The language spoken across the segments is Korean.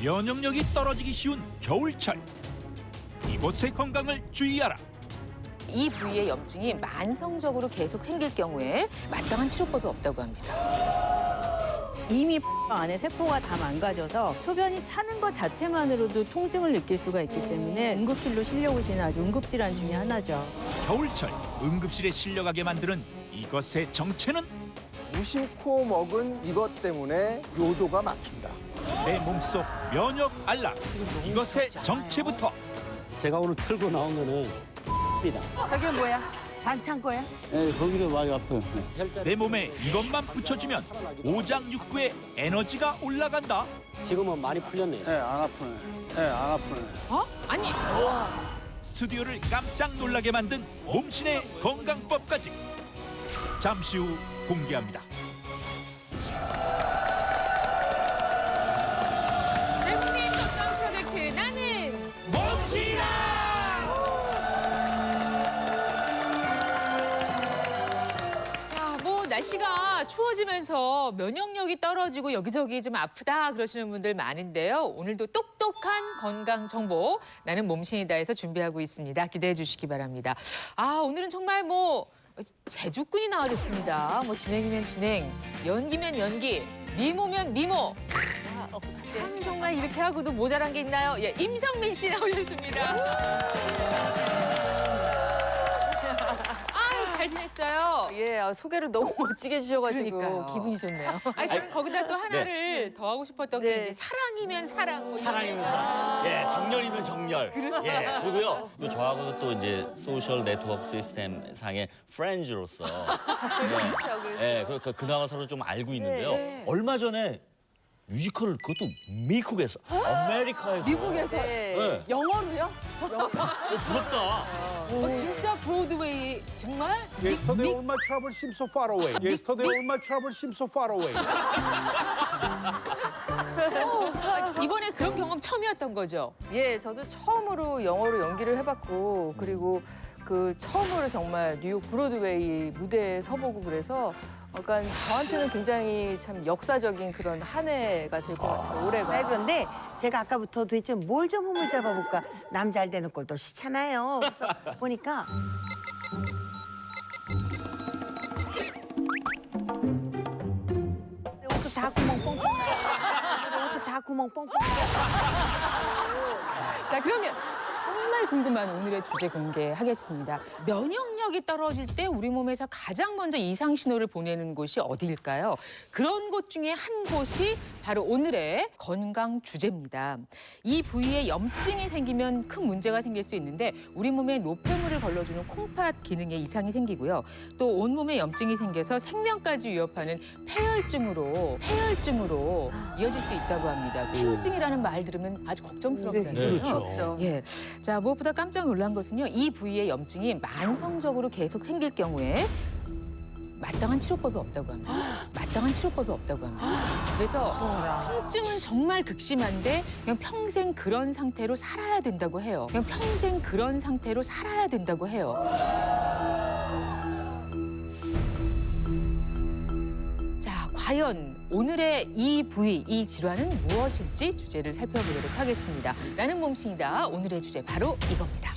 면역력이 떨어지기 쉬운 겨울철. 이곳의 건강을 주의하라. 이 부위의 염증이 만성적으로 계속 생길 경우에 마땅한 치료법이 없다고 합니다. 이미 안에 세포가 다 망가져서 소변이 차는 것 자체만으로도 통증을 느낄 수가 있기 때문에 응급실로 실려오시는 아주 응급질환 중에 하나죠. 겨울철 응급실에 실려가게 만드는 이것의 정체는 무심코 먹은 이것 때문에 요도가 막힌다. 내 몸속 면역 알람. 이것의 정체부터 제가 오늘 털고 나온 거는 입니다. 저게 뭐야? 반찬 거야? 네, 거기도 많이 아파요. 내 몸에 이것만 붙여주면 오장육부의 에너지가 올라간다. 지금은 많이 풀렸네요. 안 아프네. 안 아프네. 어? 아니, 스튜디오를 깜짝 놀라게 만든 몸신의 건강법까지 잠시 후 공개합니다. 대국민 건강 프로젝트 나는 몸신이다. 자, 뭐 날씨가 추워지면서 면역력이 떨어지고 여기저기 좀 아프다 그러시는 분들 많은데요. 오늘도 똑똑한 건강 정보 나는 몸신이다에서 준비하고 있습니다. 기대해 주시기 바랍니다. 아, 오늘은 정말 뭐 제주꾼이 나와줬습니다. 뭐 진행이면 진행, 연기면 연기, 미모면 미모. 참 정말 이렇게 하고도 모자란 게 있나요? 예, 임성민 씨 나오셨습니다. 아유, 잘 지냈어요? 예, 소개를 너무 멋지게 해주셔가지고 그러니까요. 기분이 좋네요. 아니, 저는 거기다 또 하나를 더하고 싶었던 게 네. 이제 사랑이면 사랑. 뭐 사랑이면 사랑. 예, 정열이면 정열. 예, 그리고요. 또 저하고도 또 이제 소셜 네트워크 시스템 상의 프렌즈로서 예, 그나마 서로 좀 알고 있는데요. 네. 얼마 전에 뮤지컬을 그것도 미국에서, 아메리카에서. 미국에서 예. 영어로요? 부럽다. 진짜 브로드웨이 정말? Yesterday all my troubles seem so far away. Yesterday all my troubles seem so far away. 이번에 그런 경험 처음이었던 거죠? 예, 저도 처음으로 영어로 연기를 해봤고 그리고 그 처음으로 정말 뉴욕 브로드웨이 무대에 서보고 그래서 약간 저한테는 굉장히 참 역사적인 그런 한 해가 될 것 같아요, 올해가. 네, 그런데 제가 아까부터 도대체 뭘 좀 흠을 잡아볼까? 남 잘 되는 꼴도 싫잖아요. 그래서 보니까 내 옷도 다 구멍 뻥뻥 나. 내 옷도 다 구멍 뻥뻥 나. 자, 그러면 정말 궁금한 오늘의 주제 공개하겠습니다. 면역력이 떨어질 때 우리 몸에서 가장 먼저 이상 신호를 보내는 곳이 어디일까요? 그런 곳 중에 한 곳이 바로 오늘의 건강 주제입니다. 이 부위에 염증이 생기면 큰 문제가 생길 수 있는데 우리 몸에 노폐물을 걸러주는 콩팥 기능에 이상이 생기고요. 또 온몸에 염증이 생겨서 생명까지 위협하는 폐혈증으로 이어질 수 있다고 합니다. 폐혈증이라는 말 들으면 아주 걱정스럽잖아요. 네, 그렇죠. 무섭죠. 예. 자, 무엇보다 깜짝 놀란 것은요. 이 부위의 염증이 만성적으로 계속 생길 경우에 마땅한 치료법이 없다고 합니다. 그래서 통증은 정말 극심한데 그냥 평생 그런 상태로 살아야 된다고 해요. 자, 과연 오늘의 이 부위, 이 질환은 무엇일지 주제를 살펴보도록 하겠습니다. 나는 몸신이다. 오늘의 주제 바로 이겁니다.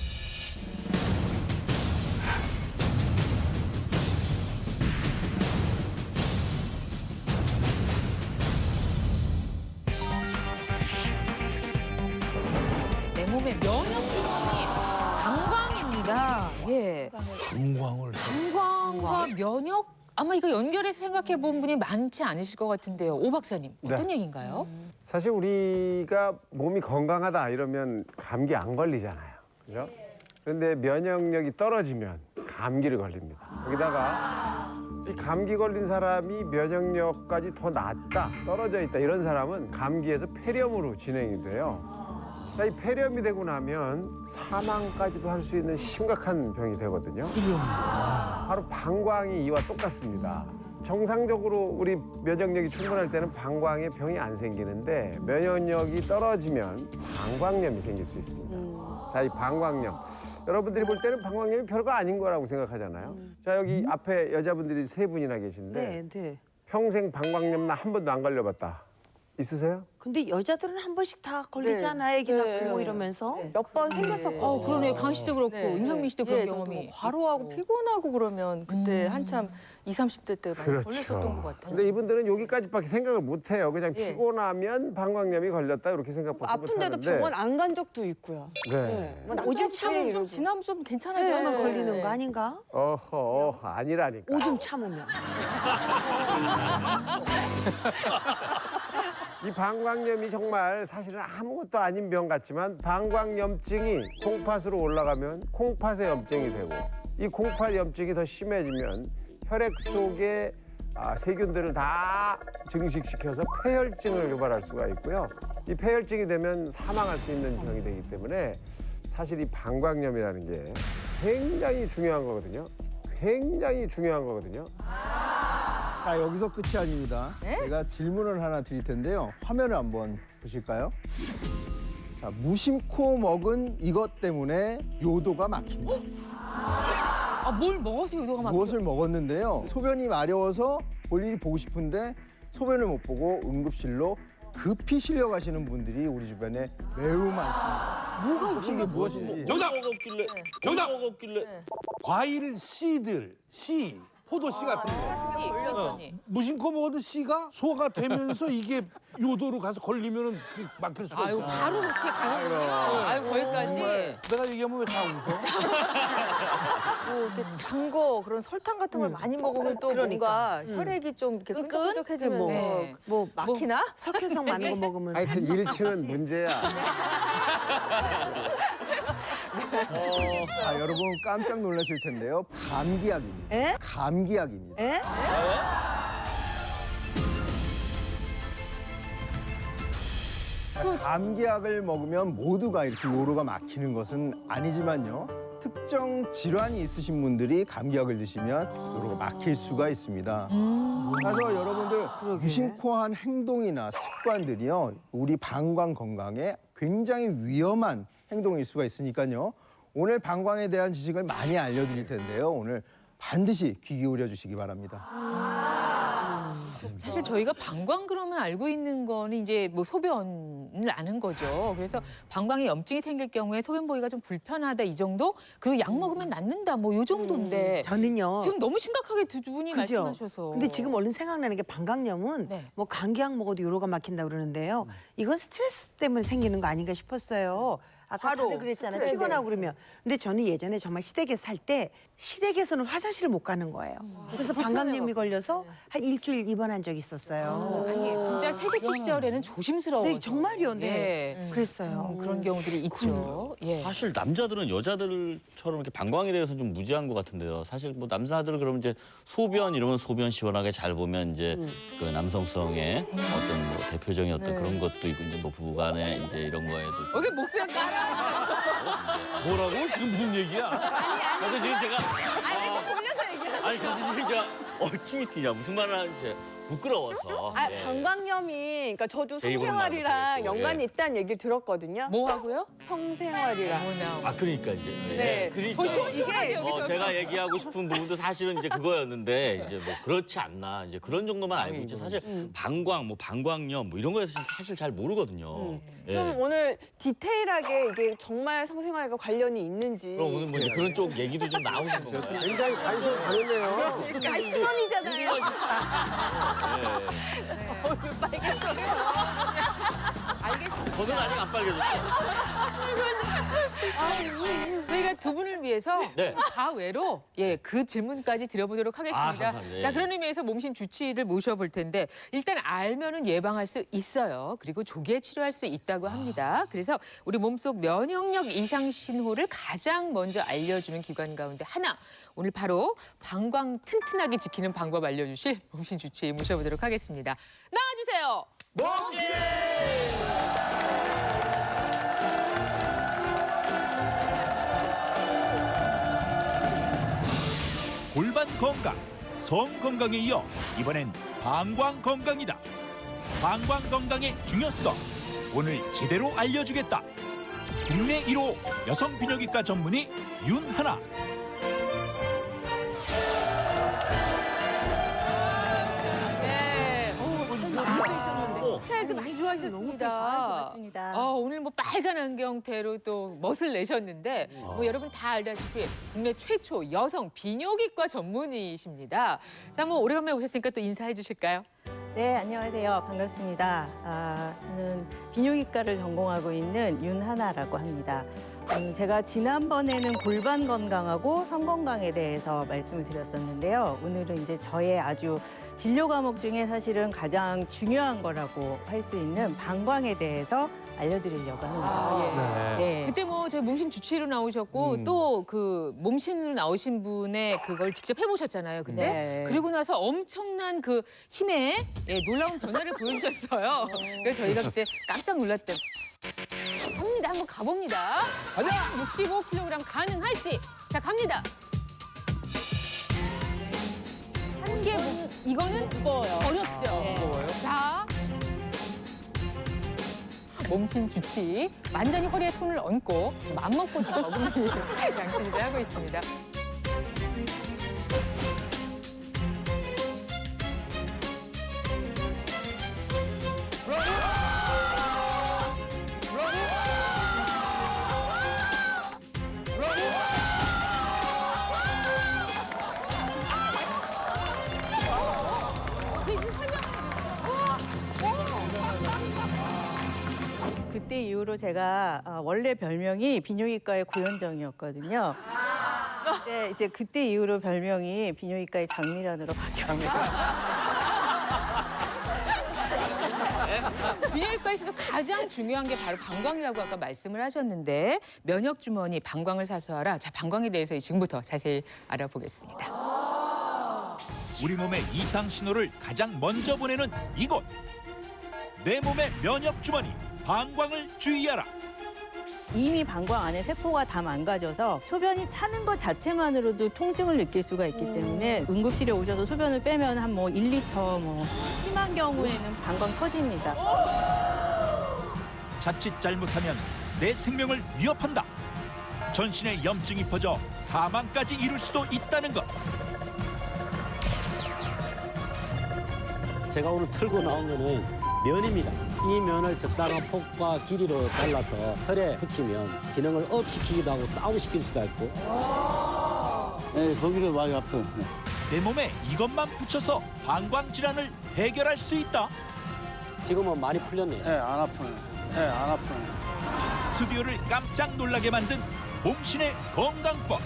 내 몸의 면역 기능이 방광입니다. 예. 방광과 면역? 아마 이거 연결해서 생각해 본 분이 많지 않으실 것 같은데요. 오 박사님, 어떤 얘기인가요? 사실 우리가 몸이 건강하다 이러면 감기 안 걸리잖아요. 그죠? 그런데 면역력이 떨어지면 감기를 걸립니다. 여기다가 이 감기 걸린 사람이 면역력까지 더 낮다, 떨어져 있다 이런 사람은 감기에서 폐렴으로 진행이 돼요. 자, 이 폐렴이 되고 나면 사망까지도 할 수 있는 심각한 병이 되거든요. 바로 방광이 이와 똑같습니다. 정상적으로 우리 면역력이 충분할 때는 방광에 병이 안 생기는데 면역력이 떨어지면 방광염이 생길 수 있습니다. 자, 이 방광염. 여러분들이 볼 때는 방광염이 별거 아닌 거라고 생각하잖아요. 자, 여기 앞에 여자분들이 3분이나 계신데 네. 평생 방광염 나 한 번도 안 걸려봤다. 있으세요? 근데 여자들은 한 번씩 다 걸리잖아요. 애기 낳고 이러면서. 몇 번 생겼었고. 그러네. 강 씨도 그렇고 네. 임상민 씨도 그런 예, 저도 경험이 뭐 과로하고 피곤하고 그러면 그때 한참 20, 30대 때 많이 그렇죠. 걸렸었던 것 같아요. 근데 이분들은 여기까지밖에 생각을 못 해요. 그냥 예. 피곤하면 방광염이 걸렸다 이렇게 생각밖에 못 아픈데도 하는데. 병원 안 간 적도 있고요. 네. 뭐 오줌 남자 참으면 이러고. 좀 지나면 좀 괜찮아져요. 만 걸리는 거 아닌가? 어허, 아니라니까. 오줌 참으면. 이 방광염이 정말 사실은 아무것도 아닌 병 같지만 방광염증이 콩팥으로 올라가면 콩팥의 염증이 되고 이 콩팥 염증이 더 심해지면 혈액 속에 세균들을 다 증식시켜서 폐혈증을 유발할 수가 있고요. 이 폐혈증이 되면 사망할 수 있는 병이 되기 때문에 사실 이 방광염이라는 게 굉장히 중요한 거거든요. 굉장히 중요한 거거든요. 자, 여기서 끝이 아닙니다. 네? 제가 질문을 하나 드릴 텐데요. 화면을 한번 보실까요? 자, 무심코 먹은 이것 때문에 요도가 막힌다. 뭘 먹어서 요도가 막 무엇을 먹었는데요. 소변이 마려워서 볼일이 보고 싶은데 소변을 못 보고 응급실로 급히 실려가시는 분들이 우리 주변에 매우 많습니다. 뭐가 혹시 이게 무엇인지. 정답! 없길래 정답! 없길래 과일 씨들, 씨, 포도 씨 같은 거. 걸렸더니 무심코 먹어도 씨가 소화가 되면서 이게 요도로 가서 걸리면은 막힐 수가 아유 있구나. 바로 그렇게 가는군요. 아유 거기까지. 내가 얘기하면 왜 다 웃어? 뭐 이렇게 단 거 그런 설탕 같은 걸 많이 먹으면 또 그러니까. 뭔가 혈액이 좀 이렇게 끈끈? 끈적끈적해지면서 네. 뭐 막히나? 석회성 많은 거 먹으면. 하여튼 1층은 문제야. 자, 여러분 깜짝 놀라실 텐데요. 감기약입니다. 에? 감기약입니다. 에? 감기약을 먹으면 모두가 이렇게 요로가 막히는 것은 아니지만요. 특정 질환이 있으신 분들이 감기약을 드시면 요로가 막힐 수가 있습니다. 그래서 여러분들 무심코 한 행동이나 습관들이요. 우리 방광 건강에 굉장히 위험한 행동일 수가 있으니까요. 오늘 방광에 대한 지식을 많이 알려드릴 텐데요. 오늘 반드시 귀 기울여 주시기 바랍니다. 사실 저희가 방광 그러면 알고 있는 거는 이제 뭐 소변을 아는 거죠. 그래서 방광에 염증이 생길 경우에 소변 보기가 좀 불편하다 이 정도? 그리고 약 먹으면 낫는다 뭐 요 정도인데 저는요. 지금 너무 심각하게 두 분이 그죠? 말씀하셔서. 근데 지금 얼른 생각나는 게 방광염은 네. 뭐 감기약 먹어도 요로가 막힌다 그러는데요. 이건 스트레스 때문에 생기는 거 아닌가 싶었어요. 아까 바로 다들 그랬잖아요. 스트레스. 피곤하고 그러면. 근데 저는 예전에 정말 시댁에 살 때 시댁에서는 화장실을 못 가는 거예요. 그래서 방광염이 걸려서 한 일주일 입원한 적이 있었어요. 아니 진짜 새색시 시절에는 조심스러워서. 네, 정말요. 네. 예. 그랬어요. 그런 경우들이 있죠. 예. 사실 남자들은 여자들처럼 이렇게 방광에 대해서 좀 무지한 것 같은데요. 사실 뭐 남자들 그러면 이제 소변 이러면 소변 시원하게 잘 보면 이제 그 남성성의 어떤 뭐 대표적인 어떤 네. 그런 것도 있고 이제 뭐 부부간에 이제 이런 거에도 좀 여기 목소리가 깔아. 뭐라고? 지금 무슨 얘기야? 저도 지금 제가 아니 저도 지금 제가 침이 튀냐 무슨 말을 하는지 부끄러워서. 아, 예. 방광염이 그러니까 저도 제 입으로 성생활이랑 나와서 연관이 예. 있다는 얘기를 들었거든요. 뭐 하고요? 성생활이랑. 뭐나. 아 그러니까 이제 네. 그러니까 더 시원시원하게 여기서. 제가 얘기하고 싶은 부분도 사실은 이제 그거였는데 이제 뭐 그렇지 않나 이제 그런 정도만 알고 있지 사실 방광 뭐 방광염 뭐 이런 거에 사실 잘 모르거든요. 예. 그럼 오늘 디테일하게 이게 정말 성생활과 관련이 있는지. 그럼 오늘 뭐 이제 그런 쪽 얘기도 좀 나오는 건가요? 굉장히 관심을 가졌네요. 그러니까 신혼이잖아요. 얼굴 빨개져요. 알겠습니다. 저는 아직 안 빨개졌죠. 저희가 두 분을 위해서 네. 가외로 그 질문까지 드려보도록 하겠습니다. 감사합니다. 자, 그런 의미에서 몸신 주치의를 모셔볼 텐데 일단 알면은 예방할 수 있어요. 그리고 조기에 치료할 수 있다고 합니다. 그래서 우리 몸속 면역력 이상 신호를 가장 먼저 알려주는 기관 가운데 하나. 오늘 바로 방광 튼튼하게 지키는 방법 알려주실 몸신 주치의 모셔보도록 하겠습니다. 나와주세요. 골반 건강, 성 건강에 이어 이번엔 방광 건강이다. 방광 건강의 중요성 오늘 제대로 알려주겠다. 국내 1호 여성 비뇨기과 전문의 윤하나. 네. 많이 빼셨는데. 스타일도 많이 수고하셨습니다. 고맙습니다. 오늘 뭐 빨간 안경테로 또 멋을 내셨는데 뭐 여러분 다 알다시피 국내 최초 여성 비뇨기과 전문의이십니다. 자, 뭐 오래간만에 오셨으니까 또 인사해 주실까요? 네, 안녕하세요. 반갑습니다. 저는 비뇨기과를 전공하고 있는 윤하나라고 합니다. 제가 지난번에는 골반 건강하고 성 건강에 대해서 말씀을 드렸었는데요. 오늘은 이제 저의 아주 진료 과목 중에 사실은 가장 중요한 거라고 할 수 있는 방광에 대해서 알려드리려고 합니다. 네. 그때 뭐 저희 몸신 주치의로 나오셨고 또 그 몸신으로 나오신 분의 그걸 직접 해보셨잖아요. 근데 네. 그리고 나서 엄청난 그 힘에 놀라운 변화를 보여주셨어요. 그래서 저희가 그때 깜짝 놀랐대. 갑니다. 한번 가봅니다. 가자! 65kg 가능할지. 자, 갑니다. 한 개, 이거는 무거워요. 어렵죠. 네. 자, 몸신 주치 완전히 허리에 손을 얹고 맘먹고 적응을 양치를 하고 있습니다. 그때 이후로 제가 원래 별명이 비뇨기과의 고현정이었거든요. 근데 이제 그때 이후로 별명이 비뇨기과의 장미란으로 바뀌었습니다. 비뇨기과에서도 가장 중요한 게 바로 방광이라고 아까 말씀을 하셨는데 면역 주머니 방광을 사수하라. 자, 방광에 대해서 지금부터 자세히 알아보겠습니다. 우리 몸의 이상 신호를 가장 먼저 보내는 이곳. 내 몸의 면역 주머니 방광을 주의하라. 이미 방광 안에 세포가 다 망가져서 소변이 차는 것 자체만으로도 통증을 느낄 수가 있기 때문에 응급실에 오셔서 소변을 빼면 한 뭐 1리터 뭐 심한 경우에는 방광 터집니다. 자칫 잘못하면 내 생명을 위협한다. 전신에 염증이 퍼져 사망까지 이룰 수도 있다는 것. 제가 오늘 털고 나온 거는 면입니다. 이 면을 적당한 폭과 길이로 잘라서 혈에 붙이면 기능을 업시키기도 하고 다운시킬 수도 있고. 네, 거기를 많이 아파요. 네. 내 몸에 이것만 붙여서 방광 질환을 해결할 수 있다. 지금은 많이 풀렸네요. 네, 안 아프네. 네, 안 아프네. 스튜디오를 깜짝 놀라게 만든 몸신의 건강법.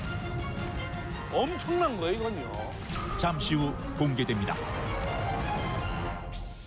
엄청난 거예요, 이건요. 잠시 후 공개됩니다.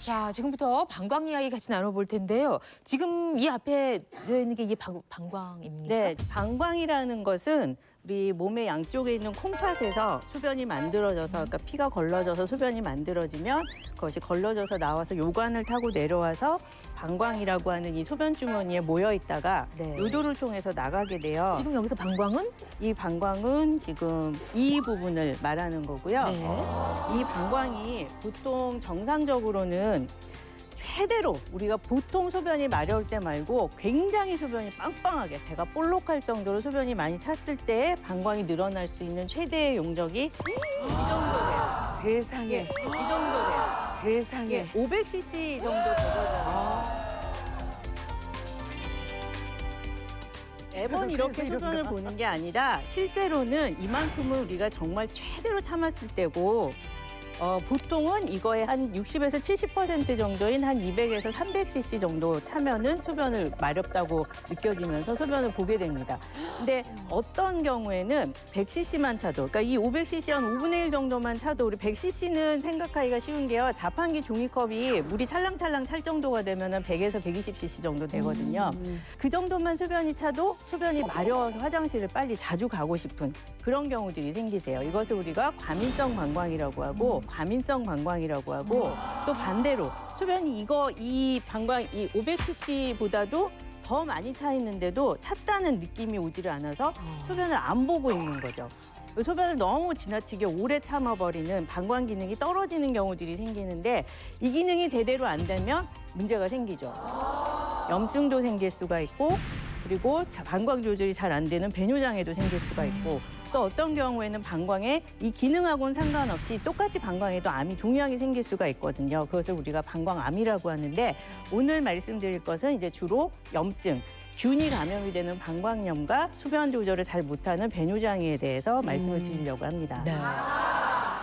자, 지금부터 방광 이야기 같이 나눠볼 텐데요. 지금 이 앞에 되어 있는 게 이게 방광입니까? 네, 방광이라는 것은 우리 몸의 양쪽에 있는 콩팥에서 소변이 만들어져서, 그러니까 피가 걸러져서 소변이 만들어지면 그것이 걸러져서 나와서 요관을 타고 내려와서 방광이라고 하는 이 소변 주머니에 모여 있다가 네. 요도를 통해서 나가게 돼요. 지금 여기서 방광은? 이 방광은 지금 이 부분을 말하는 거고요. 네. 이 방광이 보통 정상적으로는 최대로 우리가 보통 소변이 마려울 때 말고 굉장히 소변이 빵빵하게 배가 볼록할 정도로 소변이 많이 찼을 때 방광이 늘어날 수 있는 최대의 용적이 이 정도 돼요. 세상에. 이 정도 돼요. 세상에. 500cc 정도 되거든요. 매번 이렇게 소변을 보는 게 아니라 실제로는 이만큼은 우리가 정말 최대로 참았을 때고 보통은 이거의 한 60에서 70% 정도인 한 200에서 300cc 정도 차면은 소변을 마렵다고 느껴지면서 소변을 보게 됩니다. 근데 어떤 경우에는 100cc만 차도, 그러니까 이 500cc 한 5분의 1 정도만 차도 우리 100cc는 생각하기가 쉬운 게요. 자판기 종이컵이 물이 찰랑찰랑 찰 정도가 되면은 100에서 120cc 정도 되거든요. 그 정도만 소변이 차도 소변이 마려워서 화장실을 빨리 자주 가고 싶은 그런 경우들이 생기세요. 이것을 우리가 과민성 방광이라고 하고 과민성 방광이라고 하고 또 반대로 소변이 이 방광 이 500cc보다도 더 많이 차 있는데도 찼다는 느낌이 오지를 않아서 소변을 안 보고 있는 거죠. 소변을 너무 지나치게 오래 참아버리는 방광 기능이 떨어지는 경우들이 생기는데 이 기능이 제대로 안 되면 문제가 생기죠. 염증도 생길 수가 있고 그리고 방광 조절이 잘 안 되는 배뇨장애도 생길 수가 있고 또 어떤 경우에는 방광에 이 기능하고는 상관없이 똑같이 방광에도 암이 종양이 생길 수가 있거든요. 그것을 우리가 방광암이라고 하는데 오늘 말씀드릴 것은 이제 주로 염증, 균이 감염이 되는 방광염과 소변 조절을 잘 못하는 배뇨장애에 대해서 말씀을 드리려고 합니다. 네.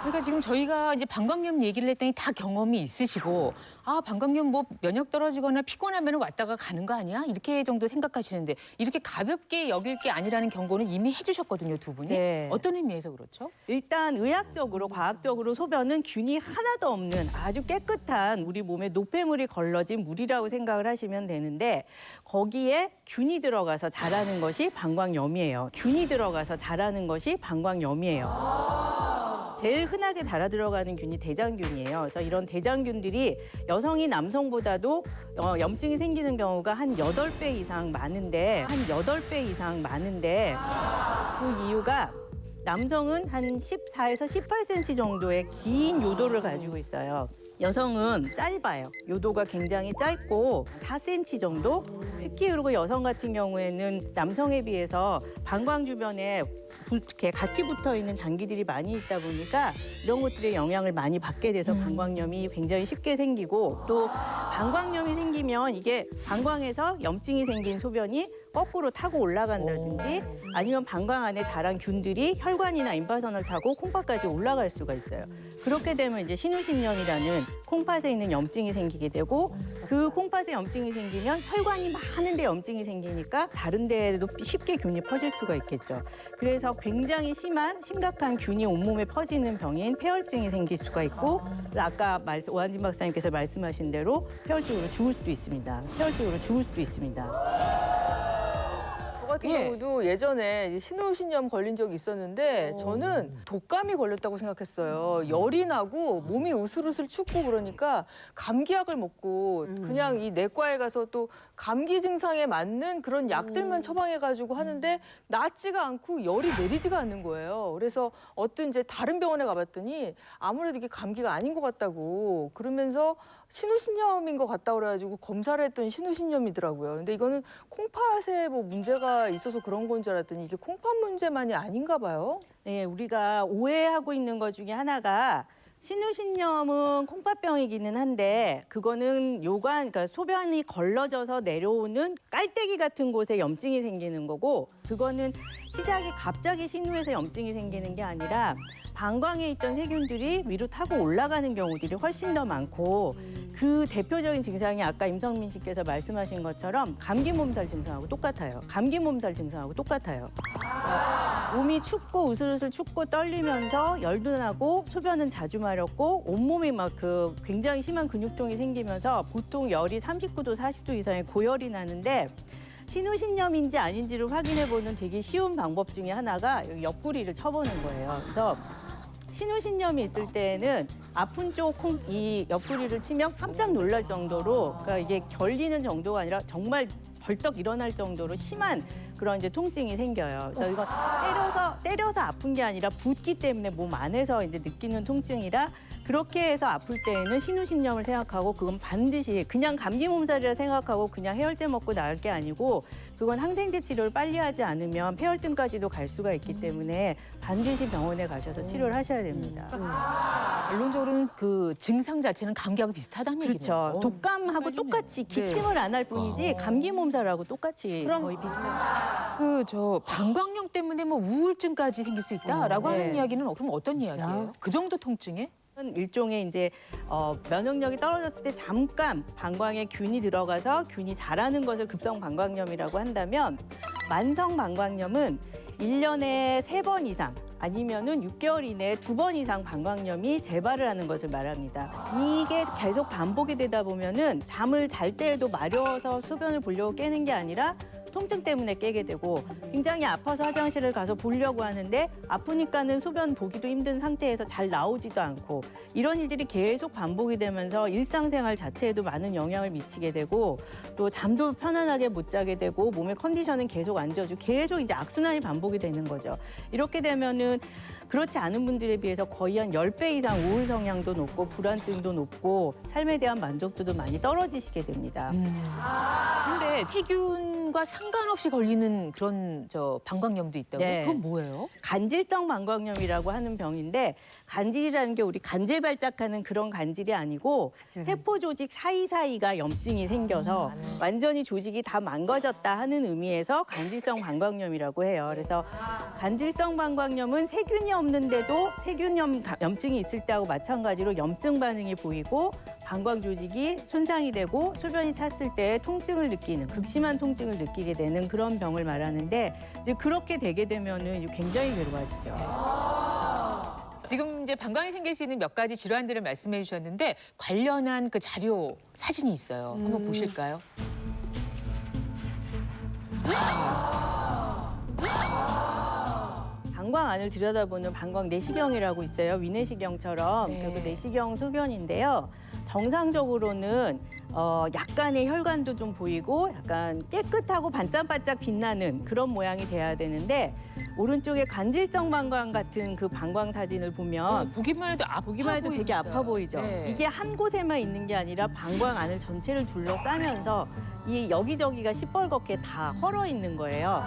그러니까 지금 저희가 이제 방광염 얘기를 했더니 다 경험이 있으시고 아 방광염 뭐 면역 떨어지거나 피곤하면 왔다가 가는 거 아니야? 이렇게 정도 생각하시는데 이렇게 가볍게 여길 게 아니라는 경고는 이미 해주셨거든요, 두 분이. 네. 어떤 의미에서 그렇죠? 일단 의학적으로 과학적으로 소변은 균이 하나도 없는 아주 깨끗한 우리 몸에 노폐물이 걸러진 물이라고 생각을 하시면 되는데 거기에 균이 들어가서 자라는 것이 방광염이에요. 균이 들어가서 자라는 것이 방광염이에요. 제일 흔하게 달아 들어가는 균이 대장균이에요. 그래서 이런 대장균들이 여성이 남성보다도 염증이 생기는 경우가 한 8배 이상 많은데 그 이유가 남성은 한 14에서 18cm 정도의 긴 요도를 가지고 있어요. 여성은 짧아요. 요도가 굉장히 짧고 4cm 정도? 특히 그리고 여성 같은 경우에는 남성에 비해서 방광 주변에 이렇게 같이 붙어 있는 장기들이 많이 있다 보니까 이런 것들의 영향을 많이 받게 돼서 방광염이 굉장히 쉽게 생기고 또 방광염이 생기면 이게 방광에서 염증이 생긴 소변이 거꾸로 타고 올라간다든지 아니면 방광 안에 자란 균들이 혈관이나 임파선을 타고 콩팥까지 올라갈 수가 있어요. 그렇게 되면 이제 신우신염이라는 콩팥에 있는 염증이 생기게 되고 그 콩팥에 염증이 생기면 혈관이 많은데 염증이 생기니까 다른 데에도 쉽게 균이 퍼질 수가 있겠죠. 그래서 굉장히 심각한 균이 온몸에 퍼지는 병인 폐혈증이 생길 수가 있고 아까 오한진 박사님께서 말씀하신 대로 폐혈증으로 죽을 수도 있습니다. 저 같은 경우도 예전에 신우신염 걸린 적이 있었는데 저는 독감이 걸렸다고 생각했어요. 열이 나고 몸이 으슬으슬 춥고 그러니까 감기약을 먹고 그냥 이 내과에 가서 또 감기 증상에 맞는 그런 약들만 처방해가지고 하는데 낫지가 않고 열이 내리지가 않는 거예요. 그래서 어떤 이제 다른 병원에 가봤더니 아무래도 이게 감기가 아닌 것 같다고 그러면서 신우신염인 것 같다 그래가지고 검사를 했더니 신우신염이더라고요. 근데 이거는 콩팥에 뭐 문제가 있어서 그런 건 줄 알았더니 이게 콩팥 문제만이 아닌가 봐요. 네, 우리가 오해하고 있는 것 중에 하나가 신우신염은 콩팥병이기는 한데 그거는 그러니까 소변이 걸러져서 내려오는 깔때기 같은 곳에 염증이 생기는 거고 그거는 시작이 갑자기 신우에서 염증이 생기는 게 아니라 방광에 있던 세균들이 위로 타고 올라가는 경우들이 훨씬 더 많고 그 대표적인 증상이 아까 임성민 씨께서 말씀하신 것처럼 감기 몸살 증상하고 똑같아요. 몸이 춥고 으슬으슬 춥고 떨리면서 열도 나고 소변은 자주 마렵고 온몸이 막 굉장히 심한 근육통이 생기면서 보통 열이 39도, 40도 이상의 고열이 나는데 신우신염인지 아닌지를 확인해보는 되게 쉬운 방법 중에 하나가 여기 옆구리를 쳐보는 거예요. 그래서 신우신염이 있을 때는 아픈 쪽 이 옆구리를 치면 깜짝 놀랄 정도로 그러니까 이게 결리는 정도가 아니라 정말 벌떡 일어날 정도로 심한 그런 이제 통증이 생겨요. 그래서 이건 때려서 아픈 게 아니라 붓기 때문에 몸 안에서 이제 느끼는 통증이라 그렇게 해서 아플 때에는 신우신염을 생각하고 그건 반드시 그냥 감기 몸살이라 생각하고 그냥 해열제 먹고 나을 게 아니고 그건 항생제 치료를 빨리 하지 않으면 폐혈증까지도 갈 수가 있기 때문에 반드시 병원에 가셔서 치료를 하셔야 됩니다. 결론적으로는 그 증상 자체는 감기하고 비슷하다는 얘기네요. 그렇죠. 독감하고 똑같이 기침을 안 할 뿐이지 감기 몸살하고 똑같이 거의 비슷해요. 그 방광염 때문에 뭐 우울증까지 생길 수 있다라고 하는 이야기는 그럼 어떤 이야기예요? 그 정도 통증에? 일종의 이제 면역력이 떨어졌을 때 잠깐 방광에 균이 들어가서 균이 자라는 것을 급성 방광염이라고 한다면 만성 방광염은 1년에 3번 이상 아니면은 6개월 이내에 2번 이상 방광염이 재발을 하는 것을 말합니다. 이게 계속 반복이 되다 보면은 잠을 잘 때에도 마려워서 소변을 보려고 깨는 게 아니라 통증 때문에 깨게 되고 굉장히 아파서 화장실을 가서 보려고 하는데 아프니까는 소변 보기도 힘든 상태에서 잘 나오지도 않고 이런 일들이 계속 반복이 되면서 일상생활 자체에도 많은 영향을 미치게 되고 또 잠도 편안하게 못 자게 되고 몸의 컨디션은 계속 안 좋아지고 계속 이제 악순환이 반복이 되는 거죠. 이렇게 되면은 그렇지 않은 분들에 비해서 거의 한 10배 이상 우울 성향도 높고 불안증도 높고 삶에 대한 만족도도 많이 떨어지시게 됩니다. 근데 세균 세균과 상관없이 걸리는 그런 방광염도 있다고요? 네. 그건 뭐예요? 간질성 방광염이라고 하는 병인데 간질이라는 게 우리 간질 발작하는 그런 간질이 아니고 세포 조직 사이사이가 염증이 생겨서 완전히 조직이 다 망가졌다 하는 의미에서 간질성 방광염이라고 해요. 그래서 간질성 방광염은 세균이 없는데도 염증이 있을 때하고 마찬가지로 염증 반응이 보이고 방광 조직이 손상이 되고 소변이 찼을 때 통증을 느끼는 극심한 통증을 느끼게 되는 그런 병을 말하는데 이제 그렇게 되게 되면은 굉장히 괴로워지죠. 지금 이제 방광이 생길 수 있는 몇 가지 질환들을 말씀해 주셨는데 관련한 그 자료 사진이 있어요. 한번 보실까요? 방광 안을 들여다보는 방광 내시경이라고 있어요. 위내시경처럼 네. 그 내시경 소변인데요. 정상적으로는 약간의 혈관도 좀 보이고 약간 깨끗하고 반짝반짝 빛나는 그런 모양이 돼야 되는데 오른쪽에 간질성 방광 같은 그 방광 사진을 보면 보기만 해도 보기만 해도 되게 아파 보이죠. 네. 이게 한 곳에만 있는 게 아니라 방광 안을 전체를 둘러싸면서 이 여기저기가 시뻘겋게 다 헐어 있는 거예요.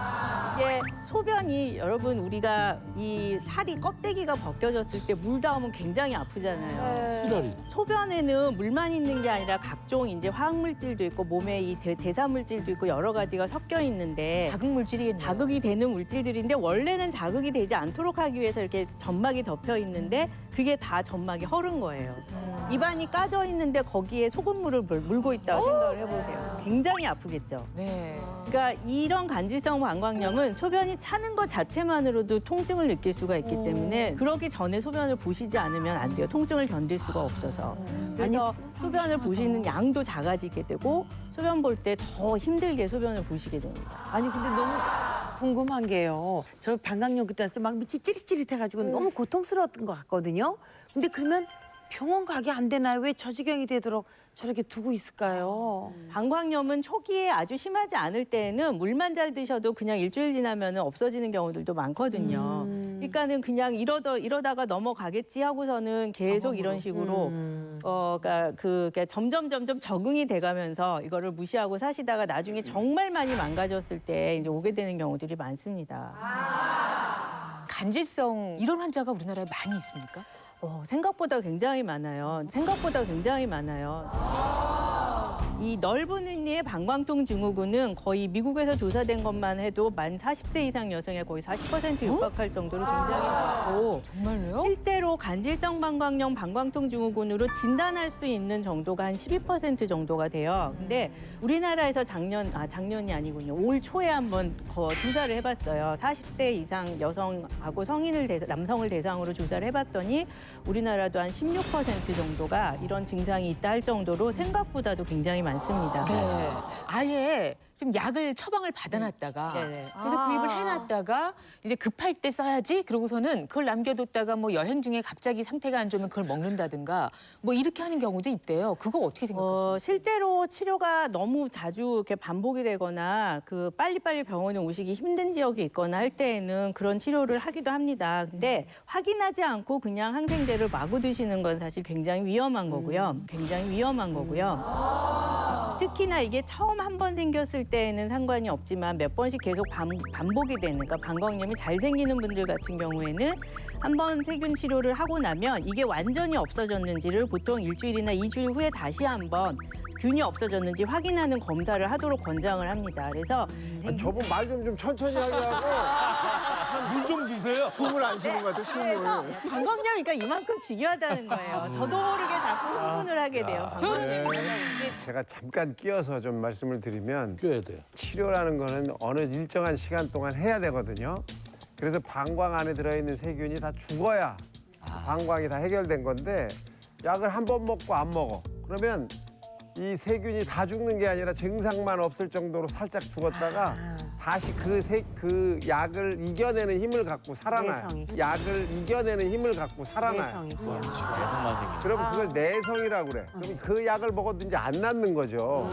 이게 소변이 여러분 우리가 이 살이 껍데기가 벗겨졌을 때 물 닿으면 굉장히 아프잖아요. 시라리. 소변에는 물만 있는 게 아니라 각종 이제 화학 물질도 있고 몸에 이 대사 물질도 있고 여러 가지가 섞여 있는데 자극 물질이겠네요. 자극이 되는 물질들인데 원래는 자극이 되지 않도록 하기 위해서 이렇게 점막이 덮여 있는데 그게 다 점막이 헐은 거예요. 입안이 까져 있는데 거기에 소금물을 물고 있다고 생각을 해보세요. 굉장히 아프겠죠. 네. 그러니까 이런 간질성 방광염은 소변이 차는 것 자체만으로도 통증을 느낄 수가 있기 때문에 그러기 전에 소변을 보시지 않으면 안 돼요. 통증을 견딜 수가 없어서. 그래서 소변을 보시는 양도 작아지게 되고 소변 볼 때 더 힘들게 소변을 보시게 됩니다. 아니 근데 너무 궁금한 게요. 저 방광염 그때 왔을 때 막 밑이 찌릿찌릿해가지고 너무 고통스러웠던 것 같거든요. 근데 그러면 병원 가기 안 되나요? 왜 저지경이 되도록 저렇게 두고 있을까요? 방광염은 초기에 아주 심하지 않을 때에는 물만 잘 드셔도 그냥 일주일 지나면 없어지는 경우들도 많거든요. 그러니까는 그냥 이러다가 넘어가겠지 하고서는 계속 이런 식으로 그러니까 점점 적응이 돼가면서 이거를 무시하고 사시다가 나중에 정말 많이 망가졌을 때 이제 오게 되는 경우들이 많습니다. 간질성 이런 환자가 우리나라에 많이 있습니까? 생각보다 굉장히 많아요. 이 넓은 의미의 방광통 증후군은 거의 미국에서 조사된 것만 해도 만 40세 이상 여성의 거의 40% 육박할 정도로 굉장히 많고 정말로요? 실제로 간질성 방광염 방광통 증후군으로 진단할 수 있는 정도가 한 12% 정도가 돼요. 근데 우리나라에서 작년이 아니군요. 올 초에 한번 조사를 해봤어요. 40대 이상 여성하고 남성을 대상으로 조사를 해봤더니 우리나라도 한 16% 정도가 이런 증상이 있다 할 정도로 생각보다도 굉장히 많습니다. 네. 아예 지금 약을 처방을 받아놨다가 네네. 그래서 구입을 해놨다가 이제 급할 때 써야지 그러고서는 그걸 남겨뒀다가 뭐 여행 중에 갑자기 상태가 안 좋으면 그걸 먹는다든가 뭐 이렇게 하는 경우도 있대요. 그거 어떻게 생각하세요? 실제로 치료가 너무 자주 이렇게 반복이 되거나 그 빨리빨리 병원에 오시기 힘든 지역이 있거나 할 때에는 그런 치료를 하기도 합니다. 근데 확인하지 않고 그냥 항생제를 마구 드시는 건 사실 굉장히 위험한 거고요. 특히나 이게 처음 한 번 생겼을 때에는 상관이 없지만 몇 번씩 계속 반복이 되는, 그러니까 방광염이 잘 생기는 분들 같은 경우에는 한 번 세균 치료를 하고 나면 이게 완전히 없어졌는지를 보통 일주일이나 2주일 후에 다시 한번 균이 없어졌는지 확인하는 검사를 하도록 권장을 합니다. 그래서 저분 말 좀 천천히 하게 하고 물 좀 드세요. 숨을 안 쉬는 것 같아, 숨을. 방광염이니까 이만큼 중요하다는 거예요. 저도 모르게 자꾸 흥분을 하게 돼요. 저는 제가 잠깐 끼어서 좀 말씀을 드리면 껴야 돼요. 치료라는 거는 어느 일정한 시간 동안 해야 되거든요. 그래서 방광 안에 들어있는 세균이 다 죽어야 방광이 다 해결된 건데 약을 한 번 먹고 안 먹어. 그러면 이 세균이 다 죽는 게 아니라 증상만 없을 정도로 살짝 죽었다가 다시 그 약을 이겨내는 힘을 갖고 살아나요. 내성이. 약을 이겨내는 힘을 갖고 살아나요. 내성이. 내성만 생기는. 그럼 그걸 내성이라고 그래. 그럼 그 약을 먹어도 이제 안 낫는 거죠.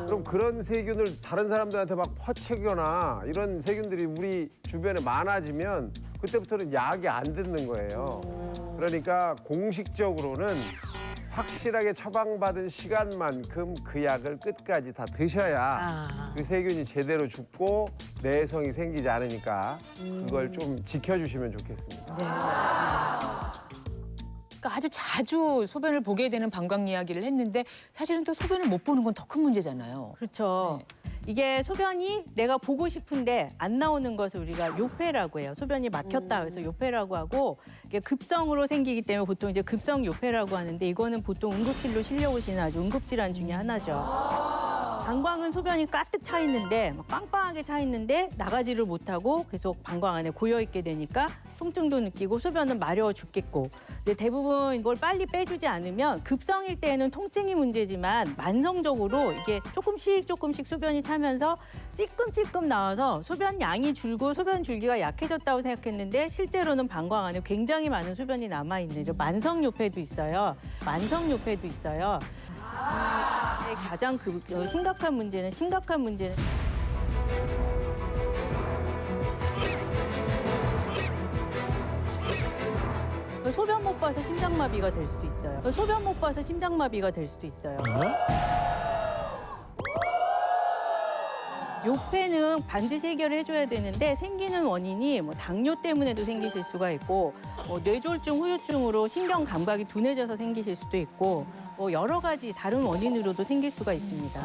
그럼 그런 세균을 다른 사람들한테 막 퍼채거나 이런 세균들이 우리 주변에 많아지면 그때부터는 약이 안 듣는 거예요. 그러니까 공식적으로는 확실하게 처방받은 시간만큼 그 약을 끝까지 다 드셔야 그 세균이 제대로 죽고 내성이 생기지 않으니까 그걸 좀 지켜주시면 좋겠습니다. 그러니까 아주 자주 소변을 보게 되는 방광 이야기를 했는데 사실은 또 소변을 못 보는 건 더 큰 문제잖아요. 그렇죠. 이게 소변이 내가 보고 싶은데 안 나오는 것을 우리가 요폐라고 해요. 소변이 막혔다 그래서 요폐라고 하고 이게 급성으로 생기기 때문에 보통 이제 급성 요폐라고 하는데 이거는 보통 응급실로 실려오시는 아주 응급질환 중에 하나죠. 방광은 소변이 가득 차 있는데 막 빵빵하게 차 있는데 나가지를 못하고 계속 방광 안에 고여 있게 되니까 통증도 느끼고 소변은 마려워 죽겠고. 근데 대부분 이걸 빨리 빼주지 않으면 급성일 때에는 통증이 문제지만 만성적으로 이게 조금씩 소변이 차면서 찔끔찔끔 나와서 소변 양이 줄고 소변 줄기가 약해졌다고 생각했는데 실제로는 방광 안에 굉장히 많은 소변이 남아 있는 만성 요폐도 있어요. 만성 요폐도 있어요. 가장 심각한 문제는 소변 못 봐서 심장마비가 될 수도 있어요. 소변 못 봐서 심장마비가 될 수도 있어요. 요폐는 반드시 해결해줘야 되는데 생기는 원인이 뭐 당뇨 때문에도 생기실 수가 있고 뇌졸중, 후유증으로 신경 감각이 둔해져서 생기실 수도 있고 뭐 여러 가지 다른 원인으로도 생길 수가 있습니다.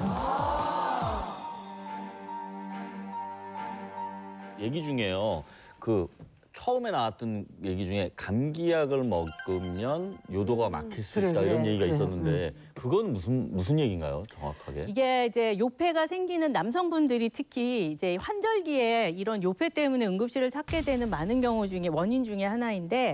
얘기 중에요. 그 처음에 나왔던 얘기 중에 감기약을 먹으면 요도가 막힐 수 있다 이런 얘기가 있었는데 그건 무슨 얘기인가요, 정확하게? 이게 이제 요폐가 생기는 남성분들이 특히 이제 환절기에 이런 요폐 때문에 응급실을 찾게 되는 많은 경우 중에 원인 중에 하나인데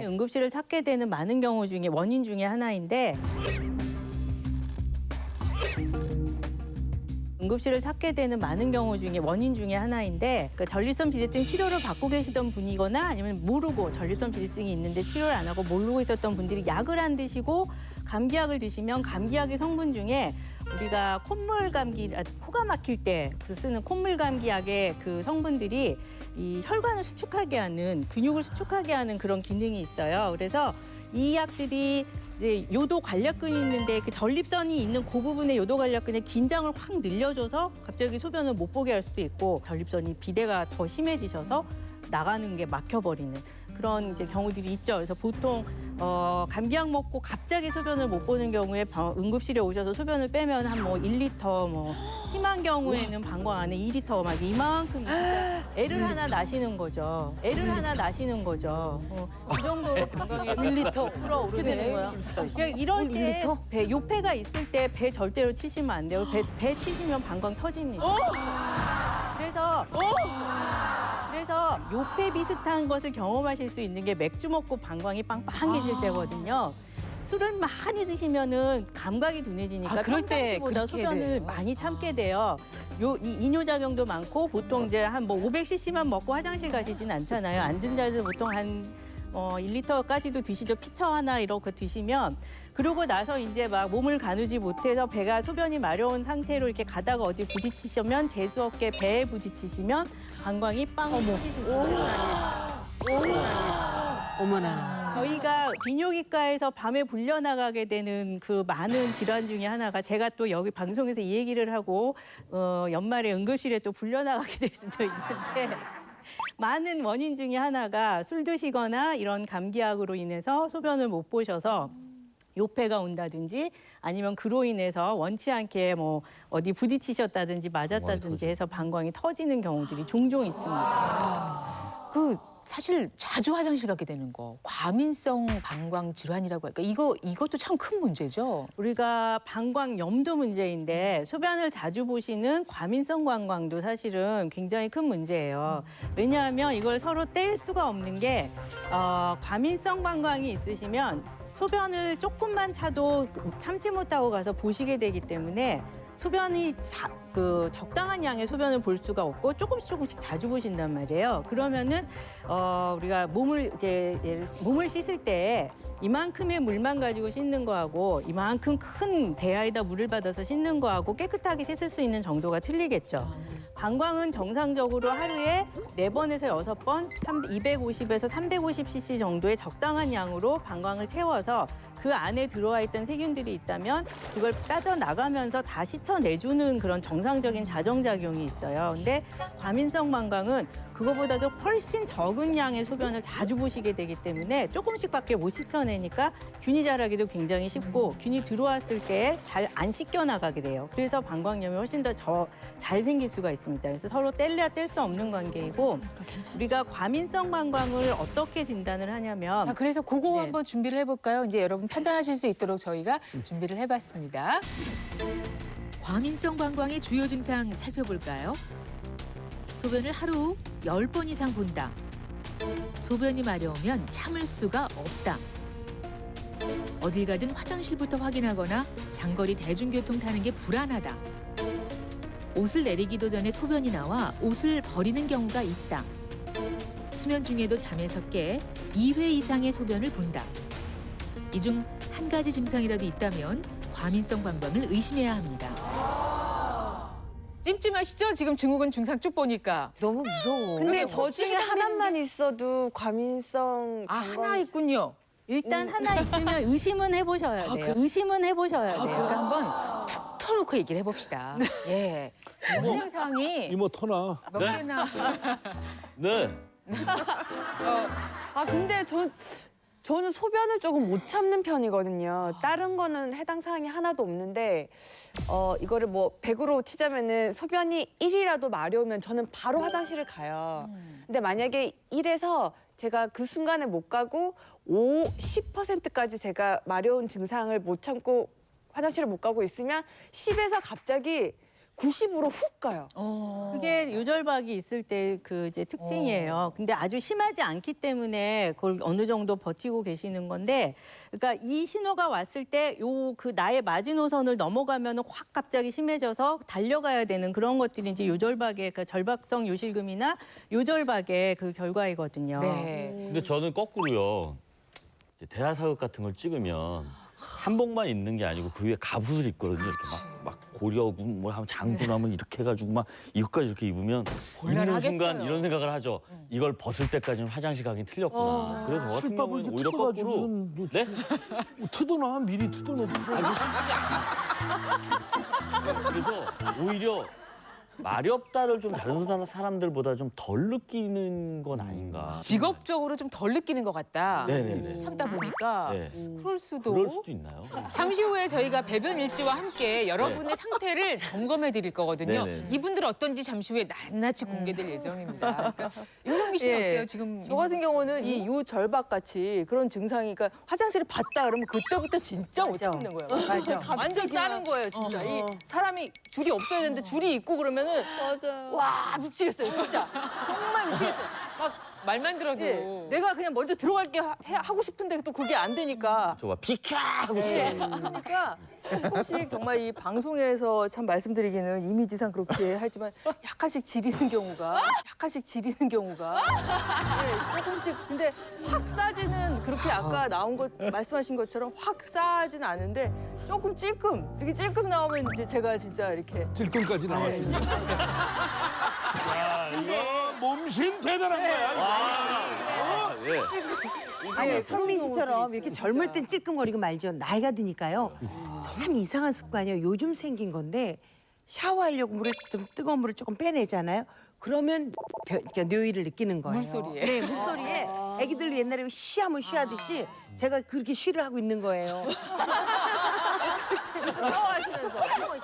그 전립선 비대증 치료를 받고 계시던 분이거나 아니면 모르고 전립선 비대증이 있는데 치료를 안 하고 모르고 있었던 분들이 약을 안 드시고 감기약을 드시면 감기약의 성분 중에 우리가 콧물 감기, 코가 막힐 때 쓰는 콧물 감기약의 그 성분들이 이 혈관을 수축하게 하는 근육을 수축하게 하는 그런 기능이 있어요. 그래서 이 약들이 이제 요도 관략근이 있는데 그 전립선이 있는 그 부분의 요도 관략근의 긴장을 확 늘려줘서 갑자기 소변을 못 보게 할 수도 있고 전립선이 비대가 더 심해지셔서 나가는 게 막혀버리는 그런 이제 경우들이 있죠. 그래서 보통 감기약 먹고 갑자기 소변을 못 보는 경우에 응급실에 오셔서 소변을 빼면 한 뭐 1리터 뭐 심한 경우에는 방광 안에 2리터 막 이만큼 애를 하나 나시는 거죠. 그 정도로 방광에 1리터 불어오르는 거야. 그러니까 이럴 때 배 요폐가 있을 때 배 절대로 치시면 안 돼요. 배 치시면 방광 터집니다. 그래서 요폐 비슷한 것을 경험하실 수 있는 게 맥주 먹고 방광이 빵빵해질 때거든요. 술을 많이 드시면은 감각이 둔해지니까 그럴 때 평상시보다 그렇게 소변을 돼요. 많이 참게 돼요. 이 이뇨작용도 많고 보통 이제 한 뭐 500cc만 먹고 화장실 가시진 않잖아요. 앉은 자리에서 보통 한 1리터까지도 드시죠. 피처 하나 이렇게 드시면 그러고 나서 이제 막 몸을 가누지 못해서 배가 소변이 마려운 상태로 이렇게 가다가 어디 부딪히시면 재수 없게 배에 부딪히시면 방광이 빵 터지실 수가 있어요. 어머나. 저희가 비뇨기과에서 밤에 불려나가게 되는 그 많은 질환 중에 하나가 제가 또 여기 방송에서 이 얘기를 하고 연말에 응급실에 또 불려나가게 될 수도 있는데 많은 원인 중에 하나가 술 드시거나 이런 감기약으로 인해서 소변을 못 보셔서 요폐가 온다든지 아니면 그로 인해서 원치 않게 뭐 어디 부딪히셨다든지 맞았다든지 해서 방광이 터지는 경우들이 종종 있습니다. 사실 자주 화장실 가게 되는 거 과민성 방광 질환이라고 할까 이것도 참 큰 문제죠. 우리가 방광 염도 문제인데 소변을 자주 보시는 과민성 방광도 사실은 굉장히 큰 문제예요. 왜냐하면 이걸 서로 뗄 수가 없는 게 과민성 방광이 있으시면 소변을 조금만 차도 참지 못하고 가서 보시게 되기 때문에 소변이 적당한 양의 소변을 볼 수가 없고 조금씩 자주 보신단 말이에요. 그러면은 우리가 몸을 씻을 때 이만큼의 물만 가지고 씻는 거하고 이만큼 큰 대야에다 물을 받아서 씻는 거하고 깨끗하게 씻을 수 있는 정도가 틀리겠죠. 방광은 정상적으로 하루에 4번에서 6번 250에서 350cc 정도의 적당한 양으로 방광을 채워서 그 안에 들어와 있던 세균들이 있다면 그걸 빠져나가면서 다 씻어내주는 그런 정상적인 자정작용이 있어요. 근데 과민성 방광은 그거보다도 훨씬 적은 양의 소변을 자주 보시게 되기 때문에 조금씩밖에 못 씻어내니까 균이 자라기도 굉장히 쉽고 균이 들어왔을 때 잘 안 씻겨나가게 돼요. 그래서 방광염이 훨씬 더 잘 생길 수가 있습니다. 그래서 서로 뗄래야 뗄 수 없는 관계이고 우리가 과민성 방광을 어떻게 진단을 하냐면 자, 그래서 그거 네. 한번 준비를 해볼까요? 이제 여러분 판단하실 수 있도록 저희가 준비를 해봤습니다. 과민성 방광의 주요 증상 살펴볼까요? 소변을 하루 10번 이상 본다. 소변이 마려우면 참을 수가 없다. 어딜 가든 화장실부터 확인하거나 장거리 대중교통 타는 게 불안하다. 옷을 내리기도 전에 소변이 나와 옷을 버리는 경우가 있다. 수면 중에도 잠에서 깨 2회 이상의 소변을 본다. 이 중 한 가지 증상이라도 있다면 과민성 방광을 의심해야 합니다. 찜찜하시죠? 지금 증후군 증상 쭉 보니까. 너무 무서워. 근데 혹시 저 중에 해당되는 하나만 있어도 과민성 아, 방광- 하나 있군요. 일단 하나 있으면 의심은 해보셔야 돼요. 의심은 해보셔야 돼요. 그러니까 한번 툭 터놓고 얘기를 해봅시다. 예. 현상이 이모 터나. 몇 개나. 네. 아 근데 저는 소변을 조금 못 참는 편이거든요. 다른 거는 해당 사항이 하나도 없는데 이거를 뭐 100으로 치자면은 소변이 1이라도 마려우면 저는 바로 화장실을 가요. 근데 만약에 1에서 제가 그 순간에 못 가고 5, 10%까지 제가 마려운 증상을 못 참고 화장실을 못 가고 있으면 10에서 갑자기 90으로 훅 가요. 그게 요절박이 있을 때 그 이제 특징이에요. 근데 아주 심하지 않기 때문에 그걸 어느 정도 버티고 계시는 건데, 그러니까 이 신호가 왔을 때 요 그 나의 마지노선을 넘어가면은 확 갑자기 심해져서 달려가야 되는 그런 것들이 이제 요절박의 그 절박성 요실금이나 요절박의 그 결과이거든요. 네. 근데 저는 거꾸로요. 이제 대하사극 같은 걸 찍으면 한복만 있는 게 아니고 그 위에 갑옷을 입거든요. 이렇게 막 고려군 뭐 하면 장군 하면 이렇게 해가지고 막 이것까지 이렇게 입으면 곤란하겠어요. 입는 순간 이런 생각을 하죠. 이걸 벗을 때까지는 화장실 가긴 틀렸구나. 그래서 저 같은 실밥을 경우는 이렇게 오히려 뜯어가지고 거꾸로 무슨 네? 트도나 미리 뜯어놓고. 그래서 오히려 마렵다를 좀 다른 사람들보다 좀 덜 느끼는 건 아닌가. 직업적으로 좀 덜 느끼는 것 같다. 네네네. 참다 보니까 네. 그럴 수도. 그럴 수도 있나요? 잠시 후에 저희가 배변 일지와 함께 여러분의 상태를 점검해 드릴 거거든요. 네네. 이분들 어떤지 잠시 후에 낱낱이 공개될 예정입니다. 그러니까 임경미 씨는 예. 어때요? 지금 저 같은 경우는 이 요절박 같이 그런 증상이 그러니까 화장실을 봤다 그러면 그때부터 진짜 못 맞아. 참는 거예요. 맞아. 완전 싸는 거예요, 진짜. 이 사람이 줄이 없어야 되는데 줄이 있고 그러면은 맞아요. 와 미치겠어요, 진짜. 정말 미치겠어요. 막 말만 들어도 예, 내가 그냥 먼저 들어갈게 하고 싶은데 또 그게 안 되니까. 저봐 비켜 하고 예, 싶어요. 그러니까 조금씩 정말 이 방송에서 참 말씀드리기는 이미지상 그렇게 하지만 약간씩 지리는 경우가 예, 조금씩 근데 확 싸지는 그렇게 아까 나온 것 말씀하신 것처럼 확 싸지는 않은데 조금 이렇게 찔끔 나오면 이제 제가 진짜 이렇게 질끈까지 나왔습니다. 야, 이거 몸신 대단한 거야. 예. 아니 선민 씨처럼 경우들이 이렇게 있어요, 젊을 진짜. 땐 찔끔거리고 말죠. 나이가 드니까요. 참 이상한 습관이에요. 요즘 생긴 건데 샤워하려고 물에 좀 뜨거운 물을 조금 빼내잖아요. 그러면 그러니까 뇌위를 느끼는 거예요. 물소리에. 네, 물소리에. 애기들 옛날에 쉬하면 쉬하듯이 제가 그렇게 쉬를 하고 있는 거예요.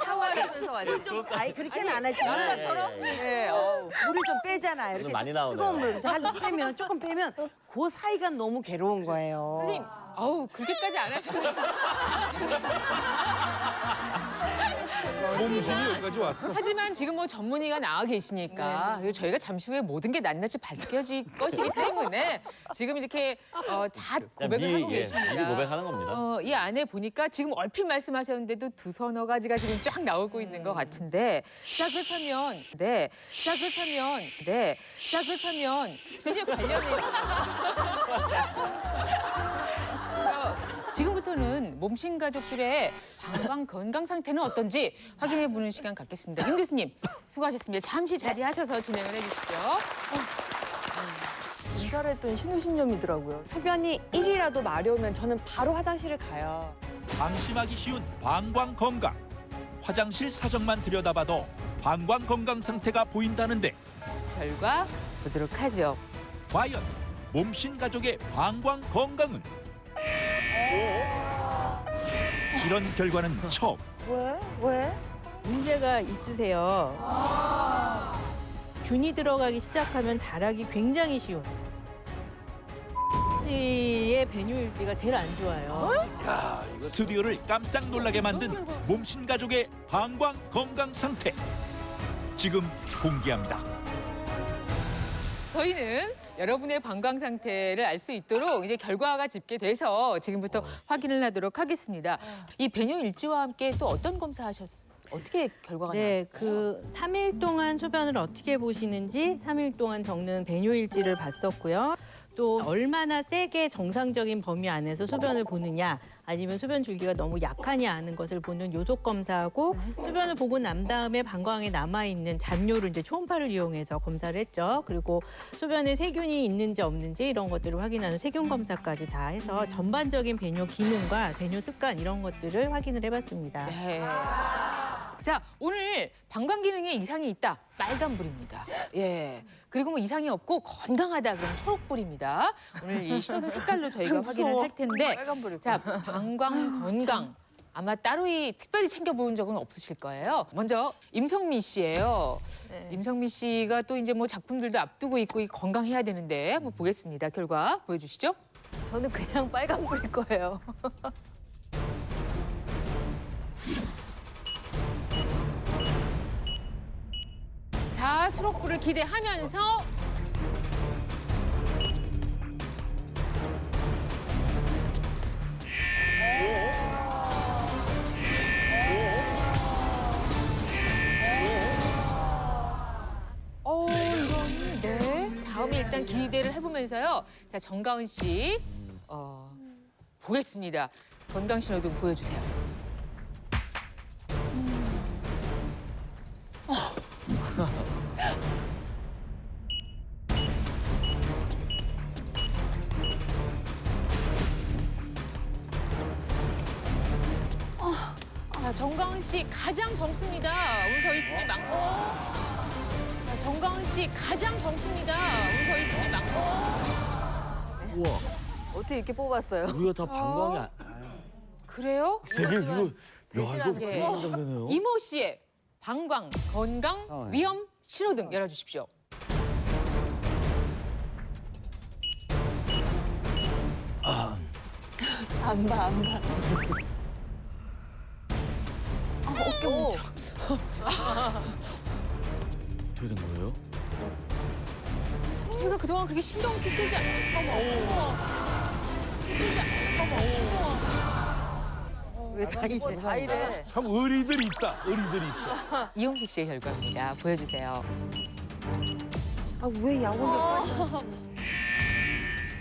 샤워하시면서 완전 좀 아예 그렇게는 안 하지만 남자처럼 네, 물을 좀 빼잖아요. 이렇게 많이 나오네요. 뜨거운 물 빼면 조금 빼면 그 사이가 너무 괴로운 거예요. 선생님, 아우 그렇게까지 안 하시네요. 몸신이 여기까지 왔어. 하지만 지금 뭐 전문의가 나와 계시니까 그리고 저희가 잠시 후에 모든 게 낱낱이 밝혀질 것이기 때문에 지금 이렇게 다 고백을 하고 계십니다. 미리 고백하는 겁니다. 이 안에 보니까 지금 얼핏 말씀하셨는데도 두서너 가지가 지금 쫙 나오고 있는 것 같은데 자 그렇다면 이제 관련해서 지금부터는 몸신 가족들의 방광 건강 상태는 어떤지 확인해 보는 시간 갖겠습니다. 윤 교수님 수고하셨습니다. 잠시 자리하셔서 진행을 해주시죠. 검사를 했더니 신우신염이더라고요. 소변이 1이라도 마려우면 저는 바로 화장실을 가요. 방심하기 쉬운 방광 건강. 화장실 사정만 들여다봐도 방광 건강 상태가 보인다는데 결과 보도록 하죠. 과연 몸신 가족의 방광 건강은? 이런 결과는 처음. 왜? 문제가 있으세요. 균이 들어가기 시작하면 자라기 굉장히 쉬운. 의 배뇨일지가 제일 안 좋아요. 스튜디오를 깜짝 놀라게 만든 몸신 가족의 방광 건강 상태. 지금 공개합니다. 저희는 여러분의 방광 상태를 알 수 있도록 이제 결과가 집계돼서 지금부터 확인을 하도록 하겠습니다. 이 배뇨 일지와 함께 또 어떤 검사하셨어요? 어떻게 결과가 네, 나왔어요? 그 3일 동안 소변을 어떻게 보시는지 3일 동안 적는 배뇨일지를 봤었고요. 또 얼마나 세게 정상적인 범위 안에서 소변을 보느냐 아니면 소변 줄기가 너무 약하냐 하는 것을 보는 요속 검사하고 소변을 보고 난 다음에 방광에 남아있는 잔뇨를 이제 초음파를 이용해서 검사를 했죠. 그리고 소변에 세균이 있는지 없는지 이런 것들을 확인하는 세균 검사까지 다 해서 전반적인 배뇨 기능과 배뇨 습관 이런 것들을 확인을 해봤습니다. 네. 자, 오늘 방광 기능에 이상이 있다. 빨간불입니다. 예. 그리고 뭐 이상이 없고 건강하다. 그럼 초록불입니다. 오늘 이 신호등 색깔로 저희가 확인을 할 텐데. 빨간불이고. 자, 방광 건강. 아마 따로 특별히 챙겨본 적은 없으실 거예요. 먼저 임성미 씨예요. 네. 임성미 씨가 또 이제 뭐 작품들도 앞두고 있고 건강해야 되는데 한번 보겠습니다. 결과 보여주시죠. 저는 그냥 빨간불일 거예요. 자, 초록불을 기대하면서 이거는 네. 다음에 일단 기대를 해보면서요. 자, 정가은 씨 보겠습니다. 건강 신호등 보여주세요. 자, 정가은 씨 가장 젊습니다. 오늘 저희 팀이 많고. 자, 정가은 씨 가장 젊습니다. 오늘 저희 팀이 많고. 우와, 어떻게 이렇게 뽑았어요? 우리가 다 방광이 그래요? 되게 이거 야 이거 대신하게. 그런 장면이에요. 이모 씨의 방광 건강 위험 신호등 열어주십시오. 안 봐. 어깨 뭉쳐. 어떻게 된 거예요? 저희가 그동안 그렇게 신경 쓰지 않았어요. 왜 다 이래? 다 이래. 참 의리들이 있다. 의리들이 있어. 이용식 씨의 결과입니다. 보여주세요. 왜 약올려 빠져?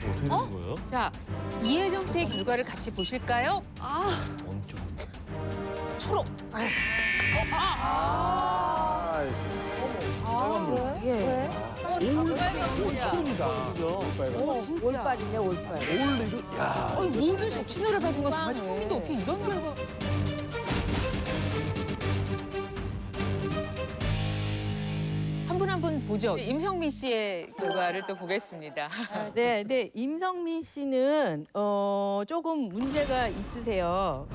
어떻게 된 거예요? 자, 이혜정 씨의 결과를 같이 보실까요? 엄청. 초록. 예. 빨간불이야. 처음이다. 진짜. 올빨이네, 올빨. 올리도 야. 모두 적신호를 받은 건 정말 처음인데 어떻게 이런 결과? 한 분 한 분 보죠. 임성민 씨의 결과를 또 보겠습니다. 네, 임성민 씨는 조금 문제가 있으세요.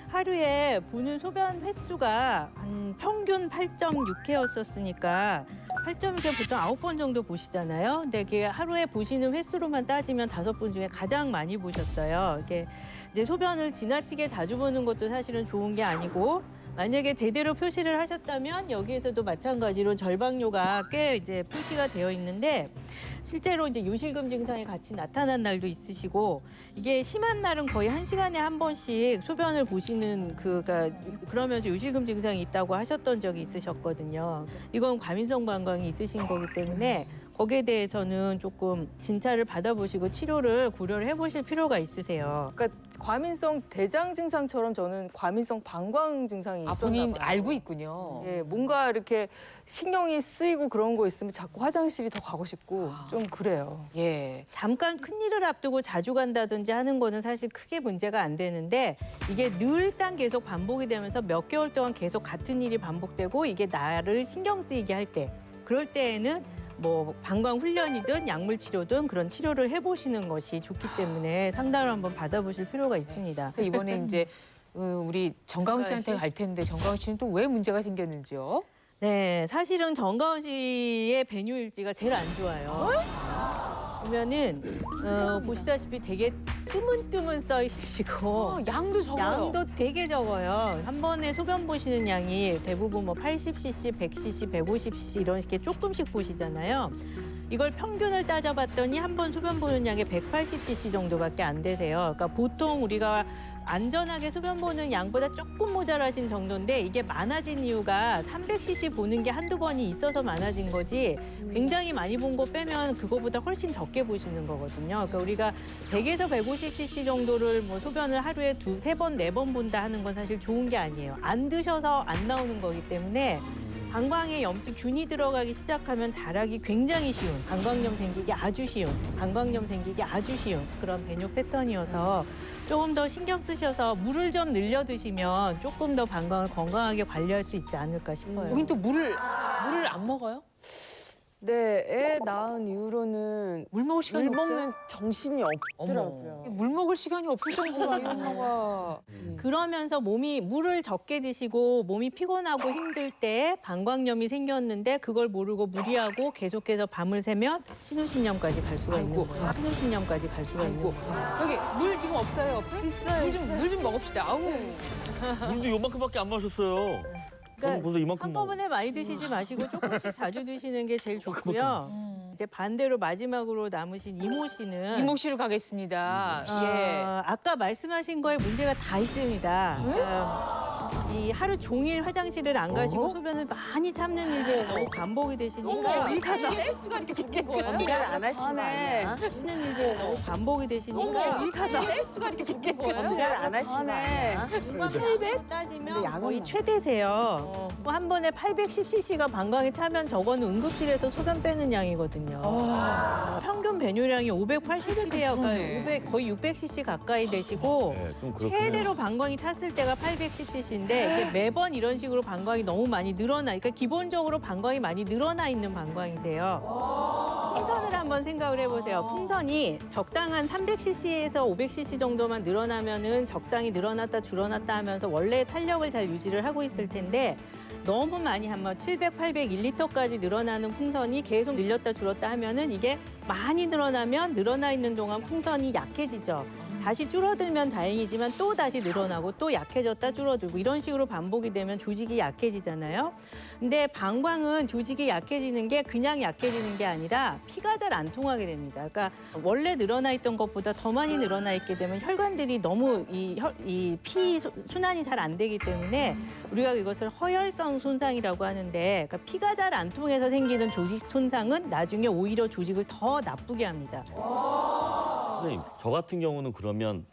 하루에 보는 소변 횟수가 한 평균 8.6회였었으니까 8.6회 보통 9번 정도 보시잖아요. 근데 그게 하루에 보시는 횟수로만 따지면 5번 중에 가장 많이 보셨어요. 이게 이제 소변을 지나치게 자주 보는 것도 사실은 좋은 게 아니고 만약에 제대로 표시를 하셨다면 여기에서도 마찬가지로 절박뇨가 꽤 이제 표시가 되어 있는데 실제로 이제 요실금 증상이 같이 나타난 날도 있으시고 이게 심한 날은 거의 1시간에 한 번씩 소변을 보시는 그러면서 요실금 증상이 있다고 하셨던 적이 있으셨거든요. 이건 과민성 방광이 있으신 거기 때문에 거기에 대해서는 조금 진찰을 받아보시고 치료를 고려를 해보실 필요가 있으세요. 그러니까 과민성 대장 증상처럼 저는 과민성 방광 증상이 있었나 본인 봐요. 알고 있군요. 예, 뭔가 이렇게 신경이 쓰이고 그런 거 있으면 자꾸 화장실이 더 가고 싶고 좀 그래요. 예. 잠깐 큰일을 앞두고 자주 간다든지 하는 거는 사실 크게 문제가 안 되는데 이게 늘상 계속 반복이 되면서 몇 개월 동안 계속 같은 일이 반복되고 이게 나를 신경 쓰이게 할 때 그럴 때에는 뭐 방광 훈련이든 약물 치료든 그런 치료를 해보시는 것이 좋기 때문에 상담을 한번 받아보실 필요가 있습니다. 그래서 이번에 이제 우리 정가은 씨한테 갈 텐데 정가은 씨는 또 왜 문제가 생겼는지요? 네, 사실은 정가은 씨의 배뇨 일지가 제일 안 좋아요. 보면은 보시다시피 되게 뜨문뜨문 써 있으시고 양도 적어요. 양도 되게 적어요. 한 번에 소변 보시는 양이 대부분 뭐 80cc, 100cc, 150cc 이런 식의 조금씩 보시잖아요. 이걸 평균을 따져봤더니 한 번 소변 보는 양이 180cc 정도밖에 안 되세요. 그러니까 보통 우리가 안전하게 소변 보는 양보다 조금 모자라신 정도인데 이게 많아진 이유가 300cc 보는 게 한두 번이 있어서 많아진 거지 굉장히 많이 본 거 빼면 그거보다 훨씬 적게 보시는 거거든요. 그러니까 우리가 100에서 150cc 정도를 뭐 소변을 하루에 세 번, 네 번 본다 하는 건 사실 좋은 게 아니에요. 안 드셔서 안 나오는 거기 때문에 방광에 염증 균이 들어가기 시작하면 자라기 굉장히 쉬운, 방광염 생기기 아주 쉬운, 방광염 생기기 아주 쉬운 그런 배뇨 패턴이어서 조금 더 신경 쓰셔서 물을 좀 늘려 드시면 조금 더 방광을 건강하게 관리할 수 있지 않을까 싶어요. 여긴 또 물을 안 먹어요? 네, 애 낳은 이후로는 물 먹을 시간이 물 없어요? 먹는 정신이 없더라고요. 물 먹을 시간이 없을 정도로 엄마가 그러면서 몸이 물을 적게 드시고 몸이 피곤하고 힘들 때 방광염이 생겼는데 그걸 모르고 무리하고 계속해서 밤을 새면 신우신염까지 갈 수가 있는 거예요. 신우신염까지 갈 수가 있는 거예요. 저기 물 지금 없어요 옆에? 있어요. 물 좀 먹읍시다. 아우. 물도 요만큼밖에 안 마셨어요. 저는 벌써 이만큼 한꺼번에 많이 드시지 마시고 조금씩 자주 드시는 게 제일 좋고요. 이제 반대로 마지막으로 남으신 이모 씨는 이모 씨로 가겠습니다. 예. 아까 말씀하신 거에 문제가 다 있습니다. 이 하루 종일 화장실을 안 가시고 소변을 많이 참는 일이 너무 반복이 되시니까 횟수가 이렇게 적은 거예요? 검사를 안 하시는 거 아니야? 참는 일이 너무 반복이 되시니까 횟수가 이렇게 적은 거예요? 검사를 안 하시는 거 아니야? 800 따지면 거의 최대세요. 한 번에 810cc가 방광에 차면 저거는 응급실에서 소변 빼는 양이거든요. 평균 배뇨량이 580cc예요. 그러니까 거의 600cc 가까이 되시고 네, 좀 그렇군요. 최대로 방광이 찼을 때가 810cc인데 이게 매번 이런 식으로 방광이 너무 많이 늘어나. 그러니까 기본적으로 방광이 많이 늘어나 있는 방광이세요. 풍선을 한번 생각을 해보세요. 풍선이 적당한 300cc에서 500cc 정도만 늘어나면은 적당히 늘어났다 줄어났다 하면서 원래의 탄력을 잘 유지를 하고 있을 텐데 너무 많이 하면 700, 800, 1리터까지 늘어나는 풍선이 계속 늘렸다 줄었다 하면은 이게 많이 늘어나면 늘어나 있는 동안 풍선이 약해지죠. 다시 줄어들면 다행이지만 또 다시 늘어나고 또 약해졌다 줄어들고 이런 식으로 반복이 되면 조직이 약해지잖아요. 근데 방광은 조직이 약해지는 게 그냥 약해지는 게 아니라 피가 잘 안 통하게 됩니다. 그러니까 원래 늘어나 있던 것보다 더 많이 늘어나 있게 되면 혈관들이 너무 이 피 순환이 잘 안 되기 때문에 우리가 이것을 허혈성 손상이라고 하는데 그러니까 피가 잘 안 통해서 생기는 조직 손상은 나중에 오히려 조직을 더 나쁘게 합니다. 선생님, 저 같은 경우는 그러면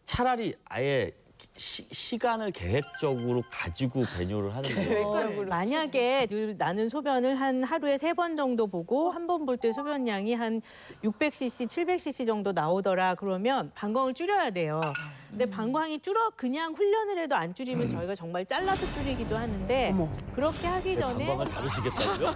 차라리 아예 시간을 계획적으로 가지고 배뇨를 하는 게 만약에 나는 소변을 한 하루에 3번 정도 보고 한 번 볼 때 소변량이 한 600cc, 700cc 정도 나오더라 그러면 방광을 줄여야 돼요. 근데 방광이 그냥 훈련을 해도 안 줄이면 저희가 정말 잘라서 줄이기도 하는데 그렇게 하기 전에 방광을 자르시겠다고요?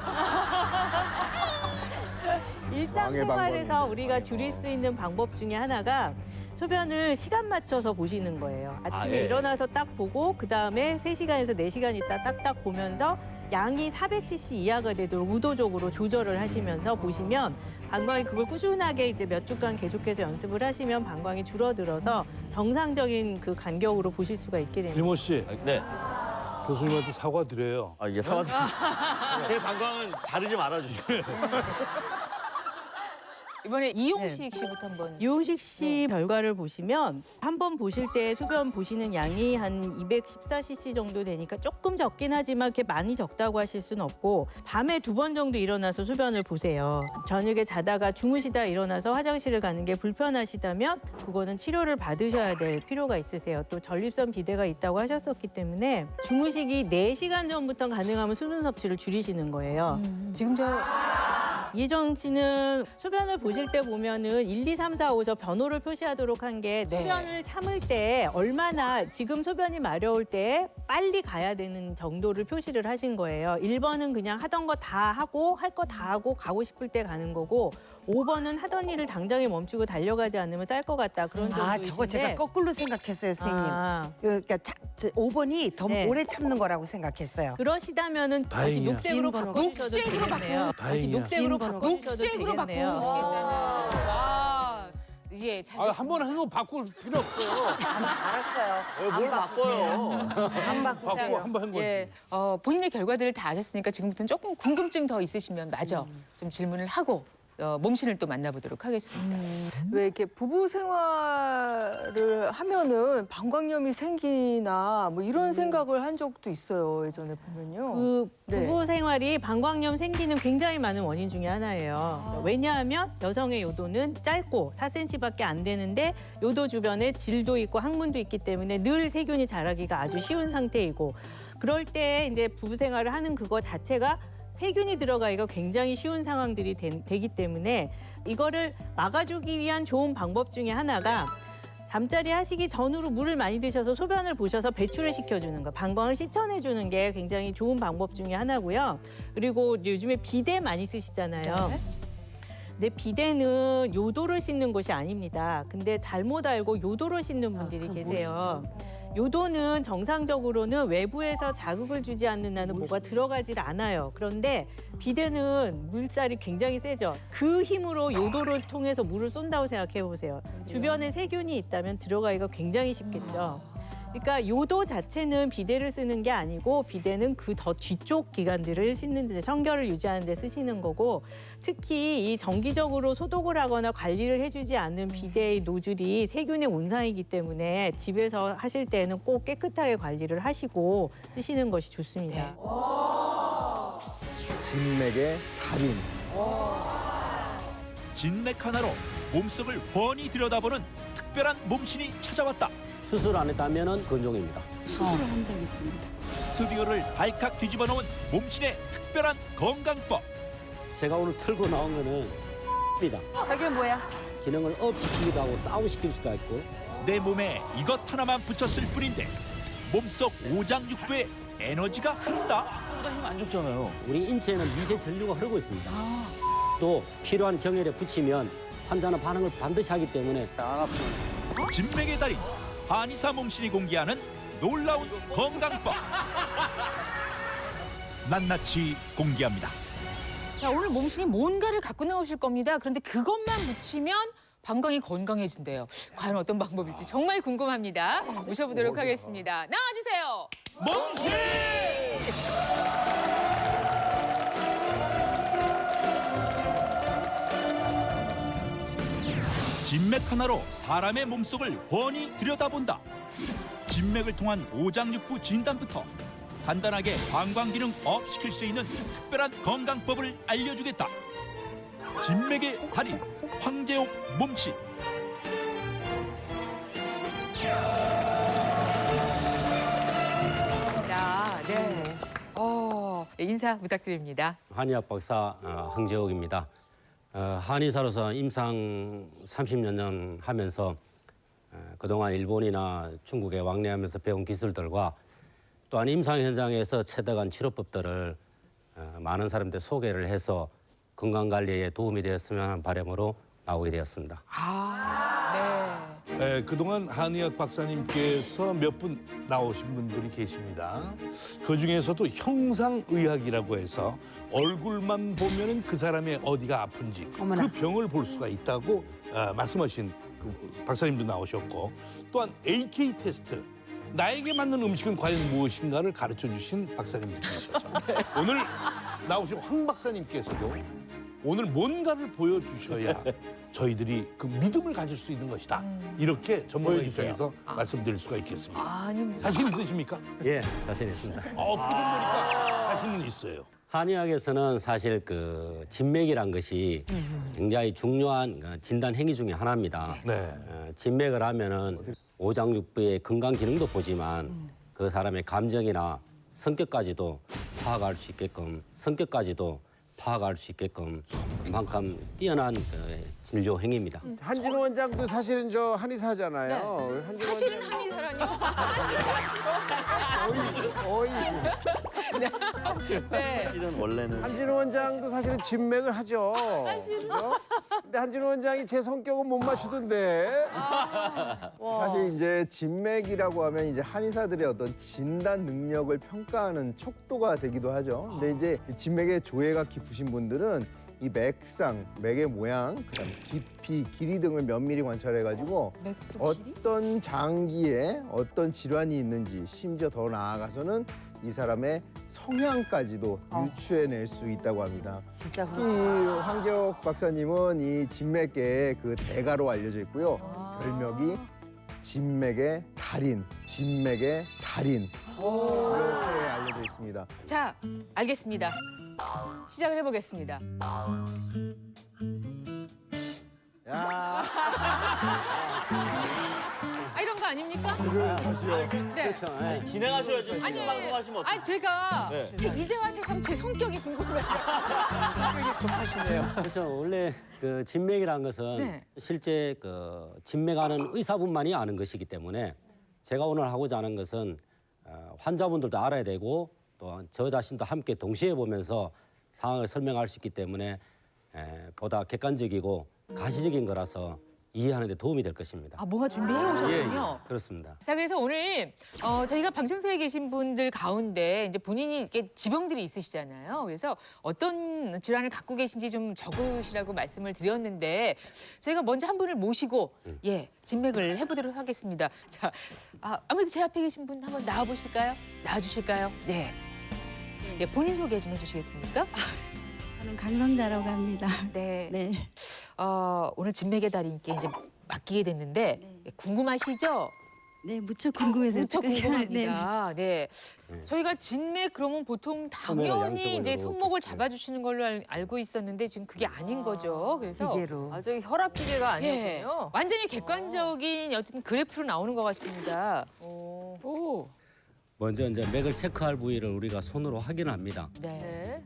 일상생활에서 우리가 줄일 수 있는 방법 중에 하나가 소변을 시간 맞춰서 보시는 거예요. 아침에 예. 일어나서 딱 보고 그다음에 3시간에서 4시간 있다 딱딱 보면서 양이 400cc 이하가 되도록 의도적으로 조절을 하시면서 보시면 방광이 그걸 꾸준하게 이제 몇 주간 계속해서 연습을 하시면 방광이 줄어들어서 정상적인 그 간격으로 보실 수가 있게 됩니다. 이모 씨, 네. 교수님한테 사과드려요. 아, 이게 사과드립니다. 제 방광은 자르지 말아주시고요. 이번에 이용식 씨부터 한번. 이용식 씨 결과를 보시면 한 번 보실 때 소변 보시는 양이 한 214cc 정도 되니까 조금 적긴 하지만 그렇게 많이 적다고 하실 수는 없고 밤에 2번 정도 일어나서 소변을 보세요. 저녁에 자다가 주무시다 일어나서 화장실을 가는 게 불편하시다면 그거는 치료를 받으셔야 될 필요가 있으세요. 또 전립선 비대가 있다고 하셨었기 때문에 주무시기 4시간 전부터 가능하면 수분 섭취를 줄이시는 거예요. 지금 이혜정 씨는 소변을 보실 때 보면은 1, 2, 3, 4, 5 저 번호를 표시하도록 한 게 네. 소변을 참을 때 얼마나 지금 소변이 마려울 때 빨리 가야 되는 정도를 표시를 하신 거예요. 1번은 그냥 하던 거 다 하고 할 거 다 하고 가고 싶을 때 가는 거고 5번은 하던 일을 당장에 멈추고 달려가지 않으면 쌀 것 같다. 그런 정도이신데. 저거 제가 거꾸로 생각했어요, 선생님. 그러니까 5번이 더 네. 오래 참는 거라고 생각했어요. 그러시다면은 다시 다행이야. 녹색으로 긴 번호가. 바꿔주셔도 녹색으로 되겠네요. 다시 다행이야. 녹색으로 긴 바꿔주셔도 녹색으로 되겠네요. 바꾸시겠다는. 와, 예, 잘. 한번 해도 바꿀 필요 없어요. 알았어요. 뭘 바꿔요? 안 바꾸세요. 바꾸고 한번 한 거지. 예, 본인의 결과들을 다 아셨으니까 지금부터는 조금 궁금증 더 있으시면 마저 좀 질문을 하고 몸신을 또 만나보도록 하겠습니다. 왜 이렇게 부부 생활을 하면은 방광염이 생기나 뭐 이런 생각을 한 적도 있어요. 예전에 보면요. 그 네. 부부 생활이 방광염 생기는 굉장히 많은 원인 중에 하나예요. 왜냐하면 여성의 요도는 짧고 4cm밖에 안 되는데 요도 주변에 질도 있고 항문도 있기 때문에 늘 세균이 자라기가 아주 쉬운 상태이고 그럴 때 이제 부부 생활을 하는 그거 자체가 세균이 들어가기가 굉장히 쉬운 상황들이 되기 때문에 이거를 막아주기 위한 좋은 방법 중에 하나가 잠자리 하시기 전으로 물을 많이 드셔서 소변을 보셔서 배출을 시켜주는 거, 방광을 씻어내주는 게 굉장히 좋은 방법 중에 하나고요. 그리고 요즘에 비데 많이 쓰시잖아요. 근데 비데는 요도를 씻는 곳이 아닙니다. 근데 잘못 알고 요도를 씻는 분들이 계세요. 요도는 정상적으로는 외부에서 자극을 주지 않는 한은 뭐가 들어가질 않아요. 그런데 비데는 물살이 굉장히 세죠. 그 힘으로 요도를 통해서 물을 쏜다고 생각해 보세요. 주변에 세균이 있다면 들어가기가 굉장히 쉽겠죠. 그러니까 요도 자체는 비데를 쓰는 게 아니고 비데는 그 더 뒤쪽 기관들을 씻는 데 청결을 유지하는 데 쓰시는 거고 특히 이 정기적으로 소독을 하거나 관리를 해주지 않는 비데의 노즐이 세균의 온상이기 때문에 집에서 하실 때는 꼭 깨끗하게 관리를 하시고 쓰시는 것이 좋습니다. 진맥의 달인. 진맥 하나로 몸속을 훤히 들여다보는 특별한 몸신이 찾아왔다. 수술 안 했다면은 건종입니다. 수술을 한 적이 있습니다. 스튜디오를 발칵 뒤집어 놓은 몸신의 특별한 건강법. 제가 오늘 털고 나온 거는 입니다. 이게 뭐야? 기능을 업시키기도 하고 다운시킬 수도 있고 내 몸에 이것 하나만 붙였을 뿐인데 몸속 오장육부에 에너지가 흐른다. 안 좋잖아요. 우리 인체에는 미세 전류가 흐르고 있습니다. 또 필요한 경혈에 붙이면 환자는 반응을 반드시 하기 때문에 진맥의 달인 한의사 몸신이 공개하는 놀라운 건강법. 낱낱이 공개합니다. 자, 오늘 몸신이 뭔가를 갖고 나오실 겁니다. 그런데 그것만 묻히면 방광이 건강해진대요. 과연 어떤 방법일지 정말 궁금합니다. 모셔보도록 하겠습니다. 나와주세요. 몸신! 진맥 하나로 사람의 몸속을 훤히 들여다본다. 진맥을 통한 오장육부 진단부터 간단하게 방광 기능 업 시킬 수 있는 특별한 건강법을 알려주겠다. 진맥의 달인 황재옥 몸신. 자, 네. 인사 부탁드립니다. 한의학 박사 황재옥입니다. 한의사로서 임상 30년 하면서 그동안 일본이나 중국에 왕래하면서 배운 기술들과 또한 임상 현장에서 체득한 치료법들을 많은 사람들 소개를 해서 건강관리에 도움이 되었으면 하는 바람으로 나오게 되었습니다. 네. 그동안 한의학 박사님께서 몇 분 나오신 분들이 계십니다. 그중에서도 형상의학이라고 해서 얼굴만 보면은 그 사람의 어디가 아픈지 어머나. 그 병을 볼 수가 있다고 말씀하신 그 박사님도 나오셨고 또한 AK 테스트 나에게 맞는 음식은 과연 무엇인가를 가르쳐 주신 박사님도 계셔서 오늘 나오신 황 박사님께서도 오늘 뭔가를 보여주셔야 저희들이 그 믿음을 가질 수 있는 것이다. 이렇게 전문가 보여주세요. 입장에서 말씀드릴 수가 있겠습니다. 아니, 자신 있으십니까? 예, 자신 있습니다. 표정 보니까 자신은 있어요. 한의학에서는 사실 그 진맥이란 것이 굉장히 중요한 진단 행위 중에 하나입니다. 네. 진맥을 하면은 오장육부의 건강 기능도 보지만 그 사람의 감정이나 성격까지도 파악할 수 있게끔 그만큼 뛰어난 진료 행위입니다. 한진호 원장도 사실은 저 한의사잖아요. 한진호 사실은 한의사라뇨? 거의 네. 실은 원래는 한진호 원장도 사실은 진맥을 하죠. 그죠? 근데 한진호 원장이 제 성격은 못 맞추던데. 사실 이제 진맥이라고 하면 이제 한의사들의 어떤 진단 능력을 평가하는 척도가 되기도 하죠. 근데 이제 이 진맥의 조예가 깊으신 분들은 이 맥상, 맥의 모양, 그다음에 깊이, 길이 등을 면밀히 관찰해가지고 어떤 장기에 어떤 질환이 있는지, 심지어 더 나아가서는 이 사람의 성향까지도 유추해낼 수 있다고 합니다. 진짜 이 황기혁 박사님은 이 진맥계의 그 대가로 알려져 있고요. 별명이 진맥의 달인, 진맥의 달인 이렇게 알려져 있습니다. 자, 알겠습니다. 시작을 해보겠습니다. 야, 아, 이런 거 아닙니까? 네. 그렇죠. 진행하셔야죠. 아니, 지금 방송하시면 어떡해요? 아니 제가 네. 이제와 새삼 제 성격이 궁금해요. 그렇죠. 원래 그 진맥이라는 것은 네. 실제 그 진맥하는 의사분만이 아는 것이기 때문에 제가 오늘 하고자 하는 것은 환자분들도 알아야 되고 또 저 자신도 함께 동시에 보면서 상황을 설명할 수 있기 때문에 보다 객관적이고 가시적인 거라서 이해하는 데 도움이 될 것입니다. 아, 뭔가 준비해 오셨군요. 그렇습니다. 자, 그래서 오늘 저희가 방청소에 계신 분들 가운데 이제 본인이 이렇게 지병들이 있으시잖아요. 그래서 어떤 질환을 갖고 계신지 좀 적으시라고 말씀을 드렸는데 저희가 먼저 한 분을 모시고 진맥을 해보도록 하겠습니다. 자, 아무래도 제 앞에 계신 분 한번 나와 보실까요? 나와 주실까요? 네. 네, 본인 소개 좀 해주시겠습니까? 저는 강성자라고 합니다. 네. 네. 오늘 진맥의 달인께 이제 맡기게 됐는데 궁금하시죠? 네, 무척 궁금해서. 무척 네. 궁금합니다. 네. 저희가 진맥 그러면 보통 당연히 양쪽으로 이제 손목을 이렇게. 잡아주시는 걸로 알고 있었는데 지금 그게 아닌 거죠. 그래서 기계로. 아, 저기 혈압 기계가 아니었군요. 완전히 객관적인 어떤 그래프로 나오는 것 같습니다. 오. 먼저 이제 맥을 체크할 부위를 우리가 손으로 확인합니다. 네. 네.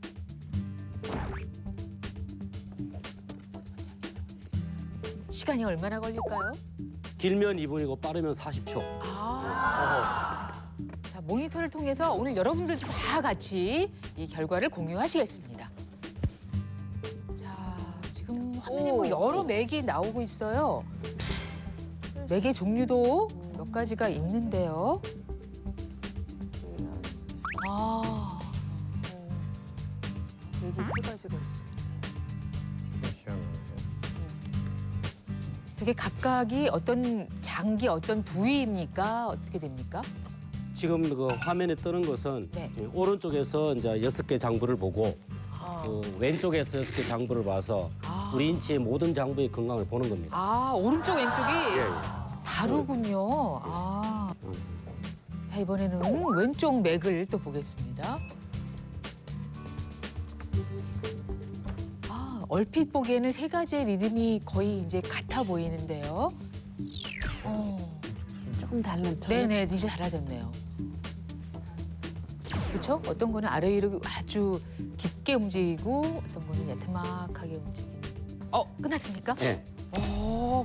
시간이 얼마나 걸릴까요? 길면 2분이고 빠르면 40초. 자, 모니터를 통해서 오늘 여러분들도 다 같이 이 결과를 공유하시겠습니다. 자, 지금 화면에 뭐 여러 맥이 나오고 있어요. 맥의 종류도 몇 가지가 있는데요. 맥이 세 가지가 있어요. 되게 각각이 어떤 장기, 어떤 부위입니까? 어떻게 됩니까? 지금 그 화면에 뜨는 것은 네. 지금 오른쪽에서 이제 6개 장부를 보고 그 왼쪽에서 6개 장부를 봐서 우리 인체의 모든 장부의 건강을 보는 겁니다. 오른쪽, 왼쪽이 예. 다르군요. 자, 이번에는 왼쪽 맥을 또 보겠습니다. 얼핏 보기에는 세 가지의 리듬이 거의 이제 같아 보이는데요. 조금 다른. 네네, 이제 달라졌네요. 그렇죠? 어떤 거는 아래 위로 아주 깊게 움직이고 어떤 거는 야트막하게 움직이는. 끝났습니까? 네.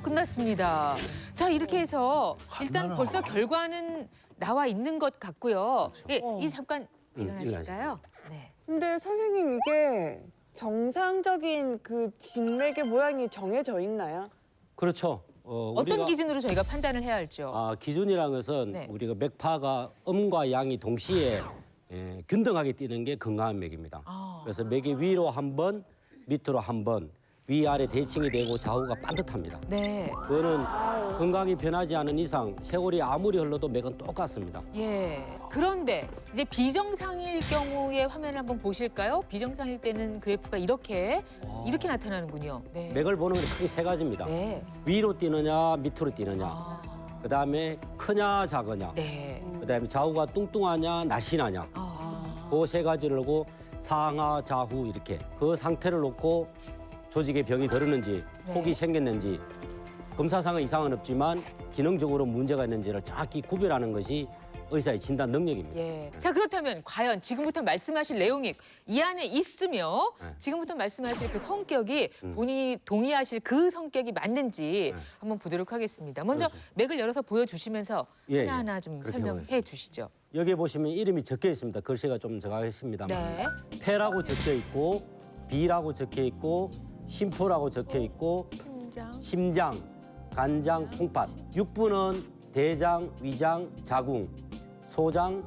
끝났습니다. 자, 이렇게 해서 일단 벌써 결과는 나와 있는 것 같고요. 예, 이 잠깐 일어나실까요? 네. 근데 선생님 이게 정상적인 그 진맥의 모양이 정해져 있나요? 그렇죠. 어떤 기준으로 저희가 판단을 해야 할죠? 기준이라는 것은 네. 우리가 맥파가 음과 양이 동시에 균등하게 뛰는 게 건강한 맥입니다. 그래서 맥이 위로 한 번, 밑으로 한 번, 위아래 대칭이 되고 좌우가 반듯합니다. 네. 그거는 건강이 변하지 않은 이상 세월이 아무리 흘러도 맥은 똑같습니다. 예. 그런데 이제 비정상일 경우에 화면을 한번 보실까요? 비정상일 때는 그래프가 이렇게 나타나는군요. 네. 맥을 보는 건 크게 세 가지입니다. 네. 위로 뛰느냐, 밑으로 뛰느냐. 그다음에 크냐, 작으냐. 네. 그다음에 좌우가 뚱뚱하냐, 날씬하냐. 그 세 가지를 놓고 상하, 좌후 이렇게 그 상태를 놓고 조직에 병이 들었는지 네. 혹이 생겼는지 검사상의 이상은 없지만 기능적으로 문제가 있는지를 정확히 구별하는 것이 의사의 진단 능력입니다. 예. 자, 그렇다면 과연 지금부터 말씀하실 내용이 이 안에 있으며 네. 지금부터 말씀하실 그 성격이 본인이 동의하실 그 성격이 맞는지 네. 한번 보도록 하겠습니다. 먼저 그렇죠. 맥을 열어서 보여주시면서 예, 예. 하나하나 좀 그렇게 설명해 하겠습니다. 주시죠. 여기 보시면 이름이 적혀 있습니다. 글씨가 좀 적혀있습니다만 네. 폐라고 적혀 있고 비라고 적혀 있고 심포라고 적혀 있고 심장, 간장, 콩팥. 육부는 대장, 위장, 자궁, 소장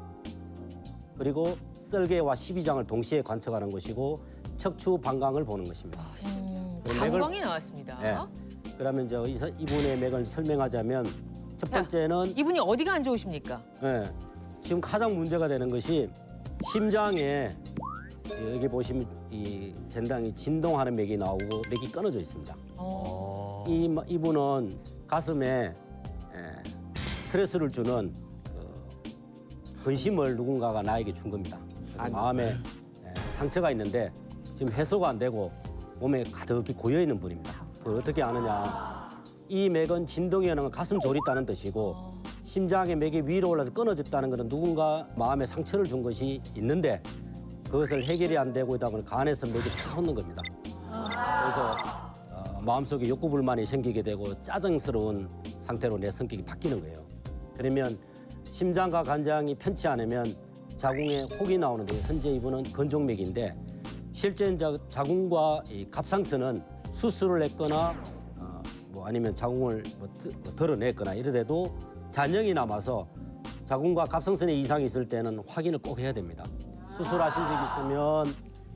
그리고 썰개와 십이장을 동시에 관측하는 것이고 척추 방광을 보는 것입니다. 그럼 맥을- 방광이 나왔습니다. 네. 그러면 이제 이분의 맥을 설명하자면 첫 자, 번째는 이분이 어디가 안 좋으십니까? 네, 지금 가장 문제가 되는 것이 심장에 여기 보시면 이 젠당이 진동하는 맥이 나오고 맥이 끊어져 있습니다. 이분은 가슴에 스트레스를 주는 근심을 누군가가 나에게 준 겁니다. 그래서 마음에 상처가 있는데 지금 해소가 안 되고 몸에 가득히 고여 있는 분입니다. 그걸 어떻게 아느냐? 이 맥은 진동이 하는 건 가슴 졸이 있다는 뜻이고 심장의 맥이 위로 올라서 끊어졌다는 것은 누군가 마음에 상처를 준 것이 있는데 그것을 해결이 안 되고 있다 보니 간에서 맥이 치솟는 겁니다. 그래서 마음속에 욕구 불만이 생기게 되고 짜증스러운 상태로 내 성격이 바뀌는 거예요. 그러면 심장과 간장이 편치 않으면 자궁에 혹이 나오는데 현재 이분은 건종맥인데 실제 자궁과 이 갑상선은 수술을 했거나 뭐 아니면 자궁을 덜어냈거나 이러대도 잔영이 남아서 자궁과 갑상선에 이상이 있을 때는 확인을 꼭 해야 됩니다. 수술하신 적이 있으면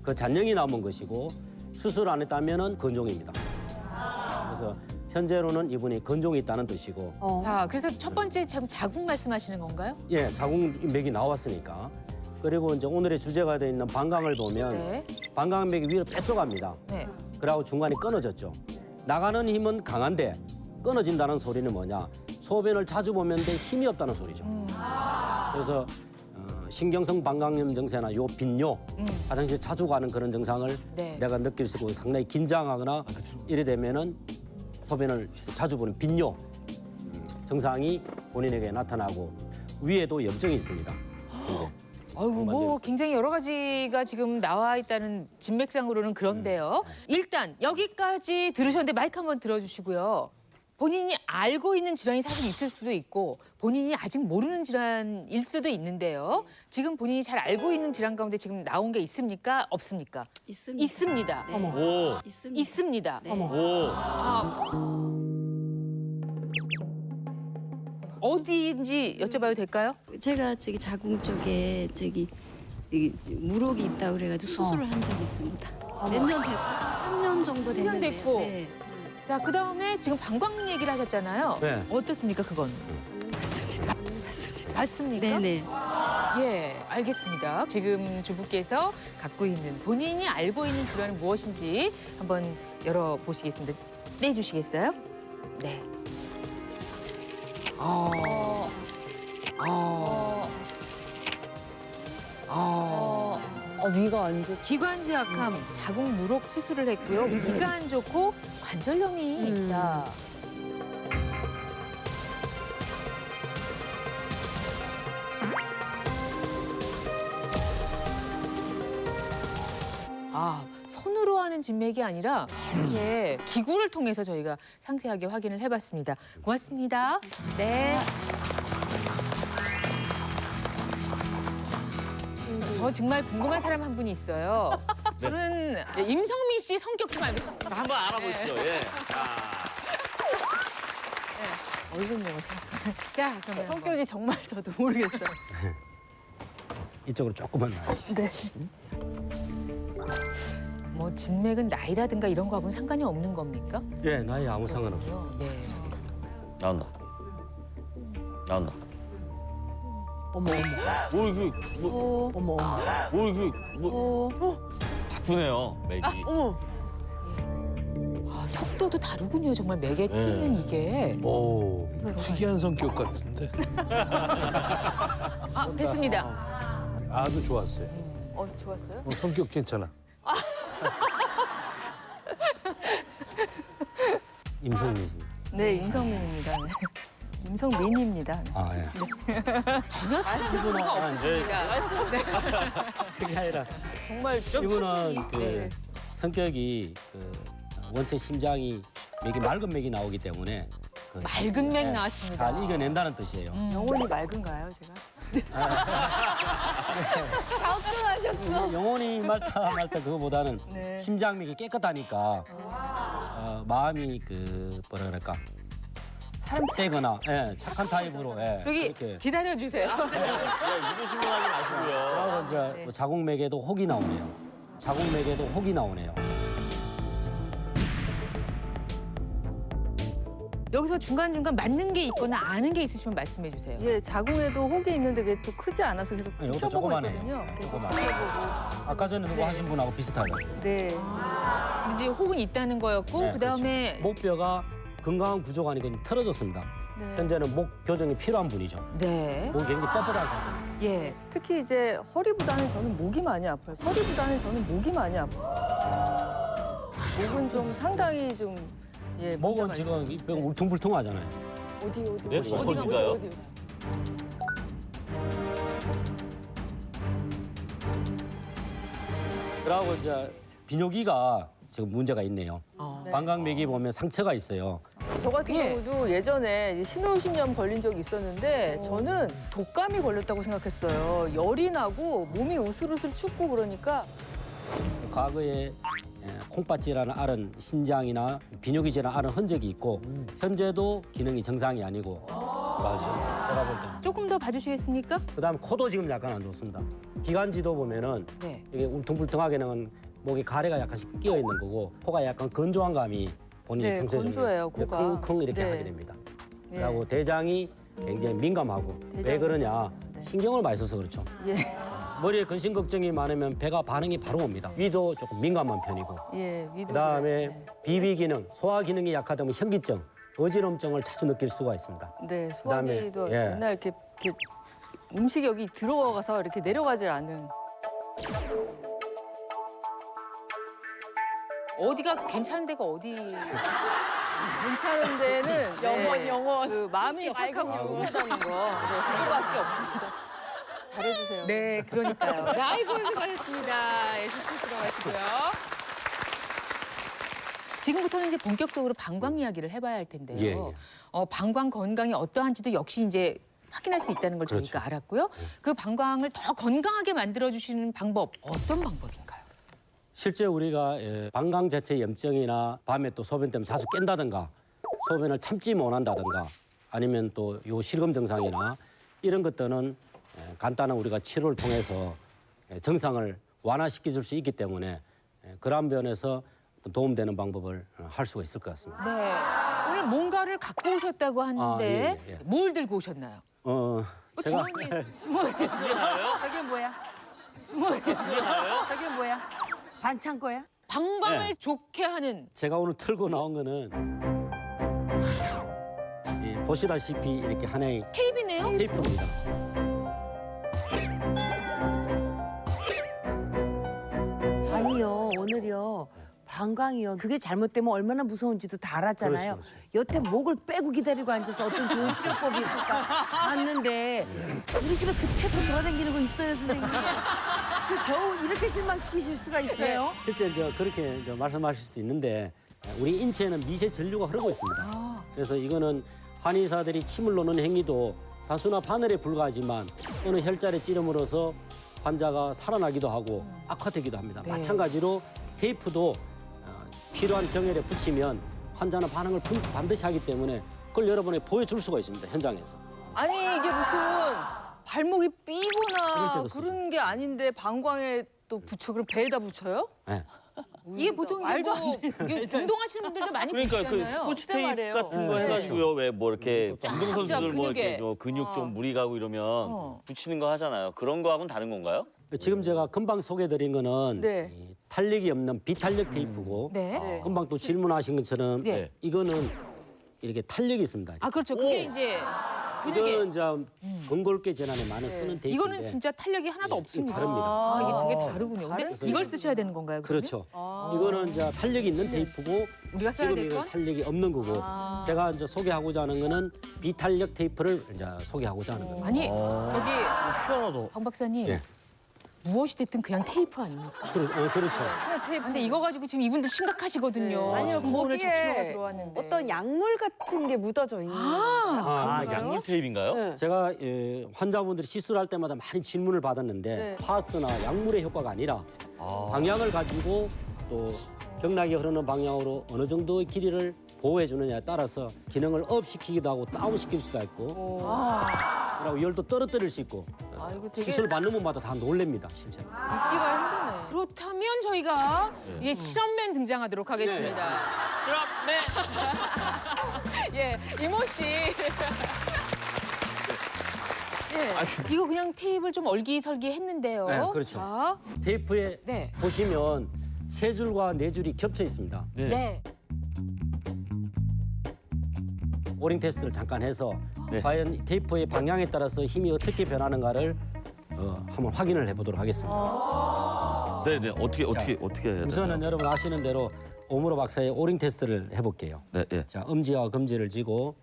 그 잔영이 남은 것이고 수술 안 했다면은 건종입니다. 그래서 현재로는 이분이 건종이 있다는 뜻이고. 자, 그래서 첫 번째 참 자궁 말씀하시는 건가요? 예, 자궁맥이 나왔으니까. 그리고 이제 오늘의 주제가 되어 있는 방광을 보면 네. 방광맥이 위로 빼쪽갑니다. 네. 그러고 중간에 끊어졌죠. 나가는 힘은 강한데 끊어진다는 소리는 뭐냐? 소변을 자주 보면 힘이 없다는 소리죠. 그래서 신경성 방광염 증세나 요 빈뇨, 화장실 자주 가는 그런 증상을 네. 내가 느낄 수 있고 상당히 긴장하거나 이래 되면은 소변을 자주 보는 빈뇨 증상이 본인에게 나타나고 위에도 염증이 있습니다. 이제. 아이고, 뭐 굉장히 여러 가지가 지금 나와 있다는 진맥상으로는 그런데요. 일단 여기까지 들으셨는데 마이크 한번 들어주시고요. 본인이 알고 있는 질환이 사실 있을 수도 있고 본인이 아직 모르는 질환일 수도 있는데요. 지금 본인이 잘 알고 있는 질환 가운데 지금 나온 게 있습니까? 없습니까? 있습니다. 있습니다. 네. 오. 있습니다. 있습니다. 네. 오. 어디인지 여쭤봐도 될까요? 제가 저기 자궁 쪽에 저기 이 물혹이 있다 그래가지고 수술을 한 적이 있습니다. 몇 년 됐어요? 3년 정도 3년 됐는데. 됐고. 네. 자, 그다음에 지금 방광 얘기를 하셨잖아요. 네. 어떻습니까, 그건? 맞습니다. 맞습니다. 맞습니까? 네네. 예, 알겠습니다. 지금 주부께서 갖고 있는 본인이 알고 있는 질환은 무엇인지 한번 열어보시겠습니다. 떼주시겠어요? 네. 위가 안 좋고. 기관지악함, 자궁 무록 수술을 했고요. 위가 안 좋고 관절염이 있다. 아, 손으로 하는 진맥이 아니라 이게 기구를 통해서 저희가 상세하게 확인을 해봤습니다. 고맙습니다. 네. 저 정말 궁금한 사람 한 분이 있어요. 저는 임성민 씨 성격 좀 알고 한번 알아보시죠. 예. 얼굴 먹었어. 자, 그러면 성격이 정말 저도 모르겠어요. 이쪽으로 조금만 나와요. 뭐 진맥은 나이라든가 이런 거하고는 상관이 없는 겁니까? 예, 나이 아무 상관없어요. 네. 나온다. 나온다. 어머 오 이게 뭐? 어머 어머. 오 이게 뭐? 바쁘네요 맥이. 아, 속도도 다르군요. 정말 맥에 뜨는 이게. 오, 특이한 성격 같은데. 아, 됐습니다. 아주 좋았어요. 좋았어요? 성격 괜찮아. 임성민입니다. 네, 임성민입니다. 네. 임성민입니다. 네. 아, 예. 전혀 다른 거가 없으니까. 그게 아니라 정말 좀 이분은 그 네. 성격이 원체 심장이 맥이 맑은 맥이 나오기 때문에 맑은 맥 나왔습니다. 잘 이겨낸다는 뜻이에요. 영혼이 맑은가요, 제가? 영혼이 맑다 그거보다는 네. 심장맥이 깨끗하니까 마음이 뭐라 그럴까 세거나 착한 타입으로 저기 이렇게 기다려 주세요. 이거 신경하지 마시고요. 그리고 이제 뭐 자궁맥에도 혹이 나오네요. 자궁맥에도 혹이 나오네요. 여기서 중간중간 맞는 게 있거나 아는 게 있으시면 말씀해 주세요. 예, 자궁에도 혹이 있는데 그게 또 크지 않아서 계속 이것도 지켜보고 조그마네요. 있거든요. 계속 조그마해요. 지켜보고. 아까 전에 누구 하신 분하고 비슷하죠. 네. 근데 이제 혹은 있다는 거였고 네, 그다음에 목뼈가 건강한 구조가 아니고 틀어졌습니다. 네. 현재는 목 교정이 필요한 분이죠. 네. 목이 굉장히 뻣뻣한 상태. 예. 특히 이제 허리보다는 저는 목이 많이 아파요. 허리보다는 저는 목이 많이 아파요. 목은 좀 상당히 좀 목은 문제가 지금 이 뼈가 울퉁불퉁하잖아요. 네? 어디가요? 그리고 이제 비뇨기가 지금 문제가 있네요. 네. 방광맥이 보면 상처가 있어요. 저 같은 예. 경우도 예전에 신우신염 걸린 적이 있었는데 저는 독감이 걸렸다고 생각했어요. 열이 나고 몸이 우슬우슬 춥고 그러니까 과거에 콩팥질환을 앓은 신장이나 비뇨기 질환을 앓은 흔적이 있고 현재도 기능이 정상이 아니고 맞아. 제가 볼 때는. 조금 더 봐주시겠습니까? 그다음 코도 지금 약간 안 좋습니다. 기관지도 보면은 네. 이게 울퉁불퉁하게는 목에 가래가 약간씩 끼어 있는 거고 코가 약간 건조한 감이 본인이 네, 평소에 좀 건조해요, 코가. 킁킁 이렇게 네. 하게 됩니다. 예. 그리고 대장이 굉장히 민감하고 왜 대장이 그러냐 네. 신경을 많이 써서 그렇죠. 예, 머리에 근심 걱정이 많으면 배가 반응이 바로 옵니다. 위도 조금 민감한 편이고 예, 위도 그다음에 그래. 비위 기능, 소화 기능이 약하다면 현기증, 어지럼증을 자주 느낄 수가 있습니다. 네, 그다음에, 소화기도 예. 맨날 이렇게 음식이 여기 들어가서 이렇게 내려가질 않은. 어디가 괜찮은 데가 어디? 괜찮은 데는 영원. 그 마음이 착하고 순수하다는 거 그거밖에 없습니다. 잘해주세요. 네, 그러니까요. 아이고 수고하셨습니다. 예, 숙소 들어가시고요. 지금부터는 이제 본격적으로 방광 이야기를 해봐야 할 텐데요. 예, 예. 방광 건강이 어떠한지도 역시 이제 확인할 수 있다는 걸 그렇죠. 저희가 알았고요. 그 방광을 더 건강하게 만들어주시는 방법, 어떤 방법인가요? 실제 우리가 방광 자체 염증이나 밤에 또 소변 때문에 자주 깬다든가 소변을 참지 못한다든가 아니면 또 요 실금 증상이나 이런 것들은 간단한 우리가 치료를 통해서 정상을 완화시켜 줄 수 있기 때문에 그런 면에서 도움되는 방법을 할 수가 있을 것 같습니다. 네. 오늘 뭔가를 갖고 오셨다고 하는데 예, 예. 뭘 들고 오셨나요? 제가 주머니. 저게 뭐야? 저게 뭐야? 반찬 거야? 방광을 네. 좋게 하는 제가 오늘 틀고 나온 거는 보시다시피 이렇게 하나의 테이프네요. 테이프입니다. 아니요, 오늘요. 방광이요. 그게 잘못되면 얼마나 무서운지도 다 알았잖아요. 그렇죠, 여태 목을 빼고 기다리고 앉아서 어떤 좋은 치료법이 있을까 봤는데 우리 집에 그 테이프 돌아다니는 거 있어요, 선생님? 그 겨우 이렇게 실망시키실 수가 있어요? 실제 이제 그렇게 이제 말씀하실 수도 있는데 우리 인체에는 미세 전류가 흐르고 있습니다. 그래서 이거는 한의사들이 침을 놓는 행위도 단순한 바늘에 불과하지만 어느 혈자리 찌름으로써 환자가 살아나기도 하고 악화되기도 합니다. 네. 마찬가지로 테이프도 필요한 경혈에 붙이면 환자는 반응을 반드시 하기 때문에 그걸 여러분에게 보여줄 수가 있습니다. 현장에서. 아니 이게 무슨 발목이 그럴 삐거나 때도 쓰죠. 그런 게 아닌데 방광에 또 붙여 그럼 배에다 붙여요? 네. 이게 보통 이제 말도 뭐 이게 운동하시는 분들도 많이 그러니까 그 보시잖아요. 스포츠 테이프 말이에요. 같은 거 네. 해가지고요. 왜 뭐 이렇게 쫙 운동선수들 뭐 이렇게 근육에. 좀 근육 좀 무리 가고 이러면 붙이는 거 하잖아요. 그런 거하고는 다른 건가요? 지금 제가 금방 소개드린 거는 네. 이 탄력이 없는 비탄력 테이프고 네. 금방 또 질문하신 것처럼 네. 이거는 이렇게 탄력이 있습니다. 아 그렇죠. 그게 이제 근육에 이거는 이제 건골계 질환에 많이 쓰는 테이프인데 이거는 진짜 탄력이 하나도 예, 없습니다. 다릅니다. 아, 이게 두 개 다르군요. 근데 다른 이걸 쓰셔야 되는 건가요? 그러면? 그렇죠. 이거는 이제 탄력이 있는 테이프고 우리가 써야 지금 될 이거 건? 탄력이 없는 거고 제가 이제 소개하고자 하는 거는 비탄력 테이프를 이제 소개하고자 하는 겁니다. 아니 저기 희한하다. 박 박사님 예. 무엇이 됐든 그냥 테이프 아닙니까? 그렇죠. 근데 이거 가지고 지금 이분들 심각하시거든요. 네. 아니요, 저도 오늘 거기에 접수가 들어왔는데. 어떤 약물 같은 게 묻어져 있는 거예요. 아, 약물 테이프인가요? 네. 제가 환자분들이 시술할 때마다 많이 질문을 받았는데 네. 파스나 약물의 효과가 아니라 방향을 가지고 또 경락이 흐르는 방향으로 어느 정도의 길이를 보호해 주느냐에 따라서 기능을 업시키기도 하고 다운시킬 수도 있고 그리고 열도 떨어뜨릴 수 있고 아, 이거 되게 시술 받는 분마다 다 놀랍니다 실제로. 믿기가 힘드네. 그렇다면 저희가 이제 실험맨 등장하도록 하겠습니다. 실험맨. 예, 이모 씨. 예, 이거 그냥 테이프를 좀 얼기설기 했는데요. 네, 그렇죠. 자, 테이프에 네. 보시면 세 줄과 네 줄이 겹쳐 있습니다. 네. 오링 테스트를 잠깐 해서 네. 과연 테이프의 방향에 따라서 힘이 어떻게 변하는가를 한번 확인을 해보도록 하겠습니다. 네네. 어떻게 해야 되나요? 우선은 여러분 아시는 대로 오므로 박사의 오링 테스트를 해볼게요. 네, 예. 자, 엄지와 검지를 쥐고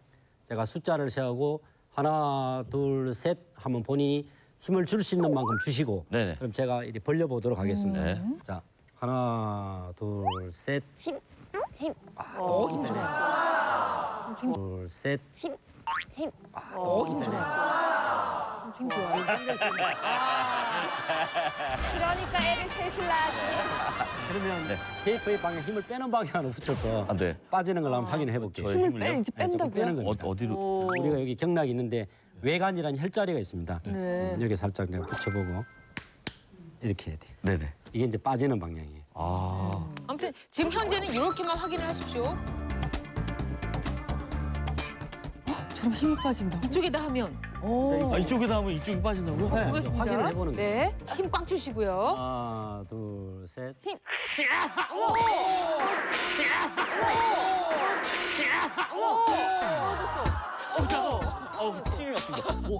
제가 숫자를 세하고 하나, 둘, 셋 하면 본인이 힘을 줄 수 있는 만큼 주시고 네네. 그럼 제가 이렇게 벌려보도록 하겠습니다. 네. 자, 하나, 둘, 셋. 힘. 힘 둘, 셋. 힘. 힘 좋아. 그러니까 애를 셋을 낳지. 그러면 테이프의 방향 힘을 빼는 방향으로 붙여서 아, 네. 빠지는 걸 한번 확인해 볼게요. 저의 힘을요? 이제 네, 조금 빼는 뺀다고요? 겁니다. 어디로? 우리가 여기 경락이 있는데 외관이라는 혈자리가 있습니다. 네. 여기 살짝 그냥 붙여보고 이렇게 해야 돼요. 네네. 이게 이제 빠지는 방향이에요. 아. 아무튼 지금 현재는 이렇게만 확인을 하십시오. 저럼 힘이 빠진다. 이쪽에다 하면 아, 이쪽에다 하면 이쪽이 빠진다고요? 네, 보겠습니다. 확인을 해보는 거예요. 네, 힘 꽉 주시고요. 하나, 둘, 셋. 어우, 침이 막힌다. 오.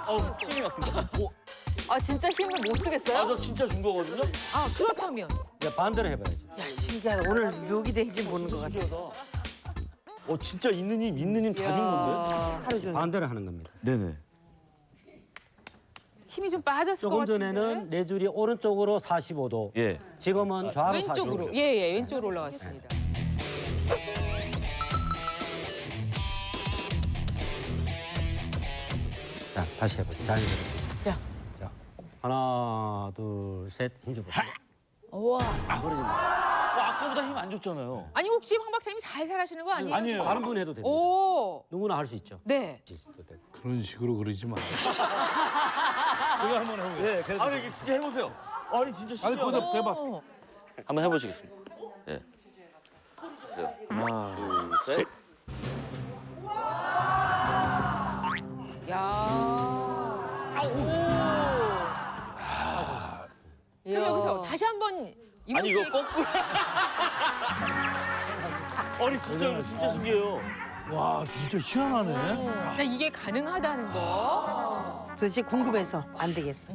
어우, 침이 막힌다. 오. 아, 진짜 힘을 못 쓰겠어요? 아, 저 진짜 준 거거든요? 아 그렇다면 이제 반대로 해봐야죠. 신기하다. 오늘 묘기 대행진 보는 것 같아. 진짜 있는 힘 다 준 건데? 하루 종일. 반대로 하는 겁니다. 네네. 힘이 좀 빠졌을 것 조금 같은데. 전에는 네 줄이 오른쪽으로 45도, 예. 지금은 좌로 왼쪽으로 45도. 예예 왼쪽으로 올라갔습니다. 자, 다시 해보죠. 자연스럽게. 자, 하나, 둘, 셋, 힘줘보세요. 우와. 그러지 마. 아까보다 힘 안 줬잖아요. 아니 혹시 황 박사님이 살살 하시는 거 아니에요? 아니에요. 다른 분 해도 됩니다. 오, 누구나 할 수 있죠. 네. 그런 식으로 그러지 마. 이거 한번 해보세요. 네, 그래도 아니, 이게 진짜 해보세요. 아니, 진짜 아니, 신기하다. 거기다 대박. 오. 한번 해보시겠습니다. 예. 하나, 둘, 셋. 야. 그럼 여기서 다시 한번 아니, 이거 거꾸로. 아니, 진짜 이거 진짜 신기해요. 와, 진짜 희한하네. 자, 이게 가능하다는 거. 도대체 궁금해서 안 되겠어.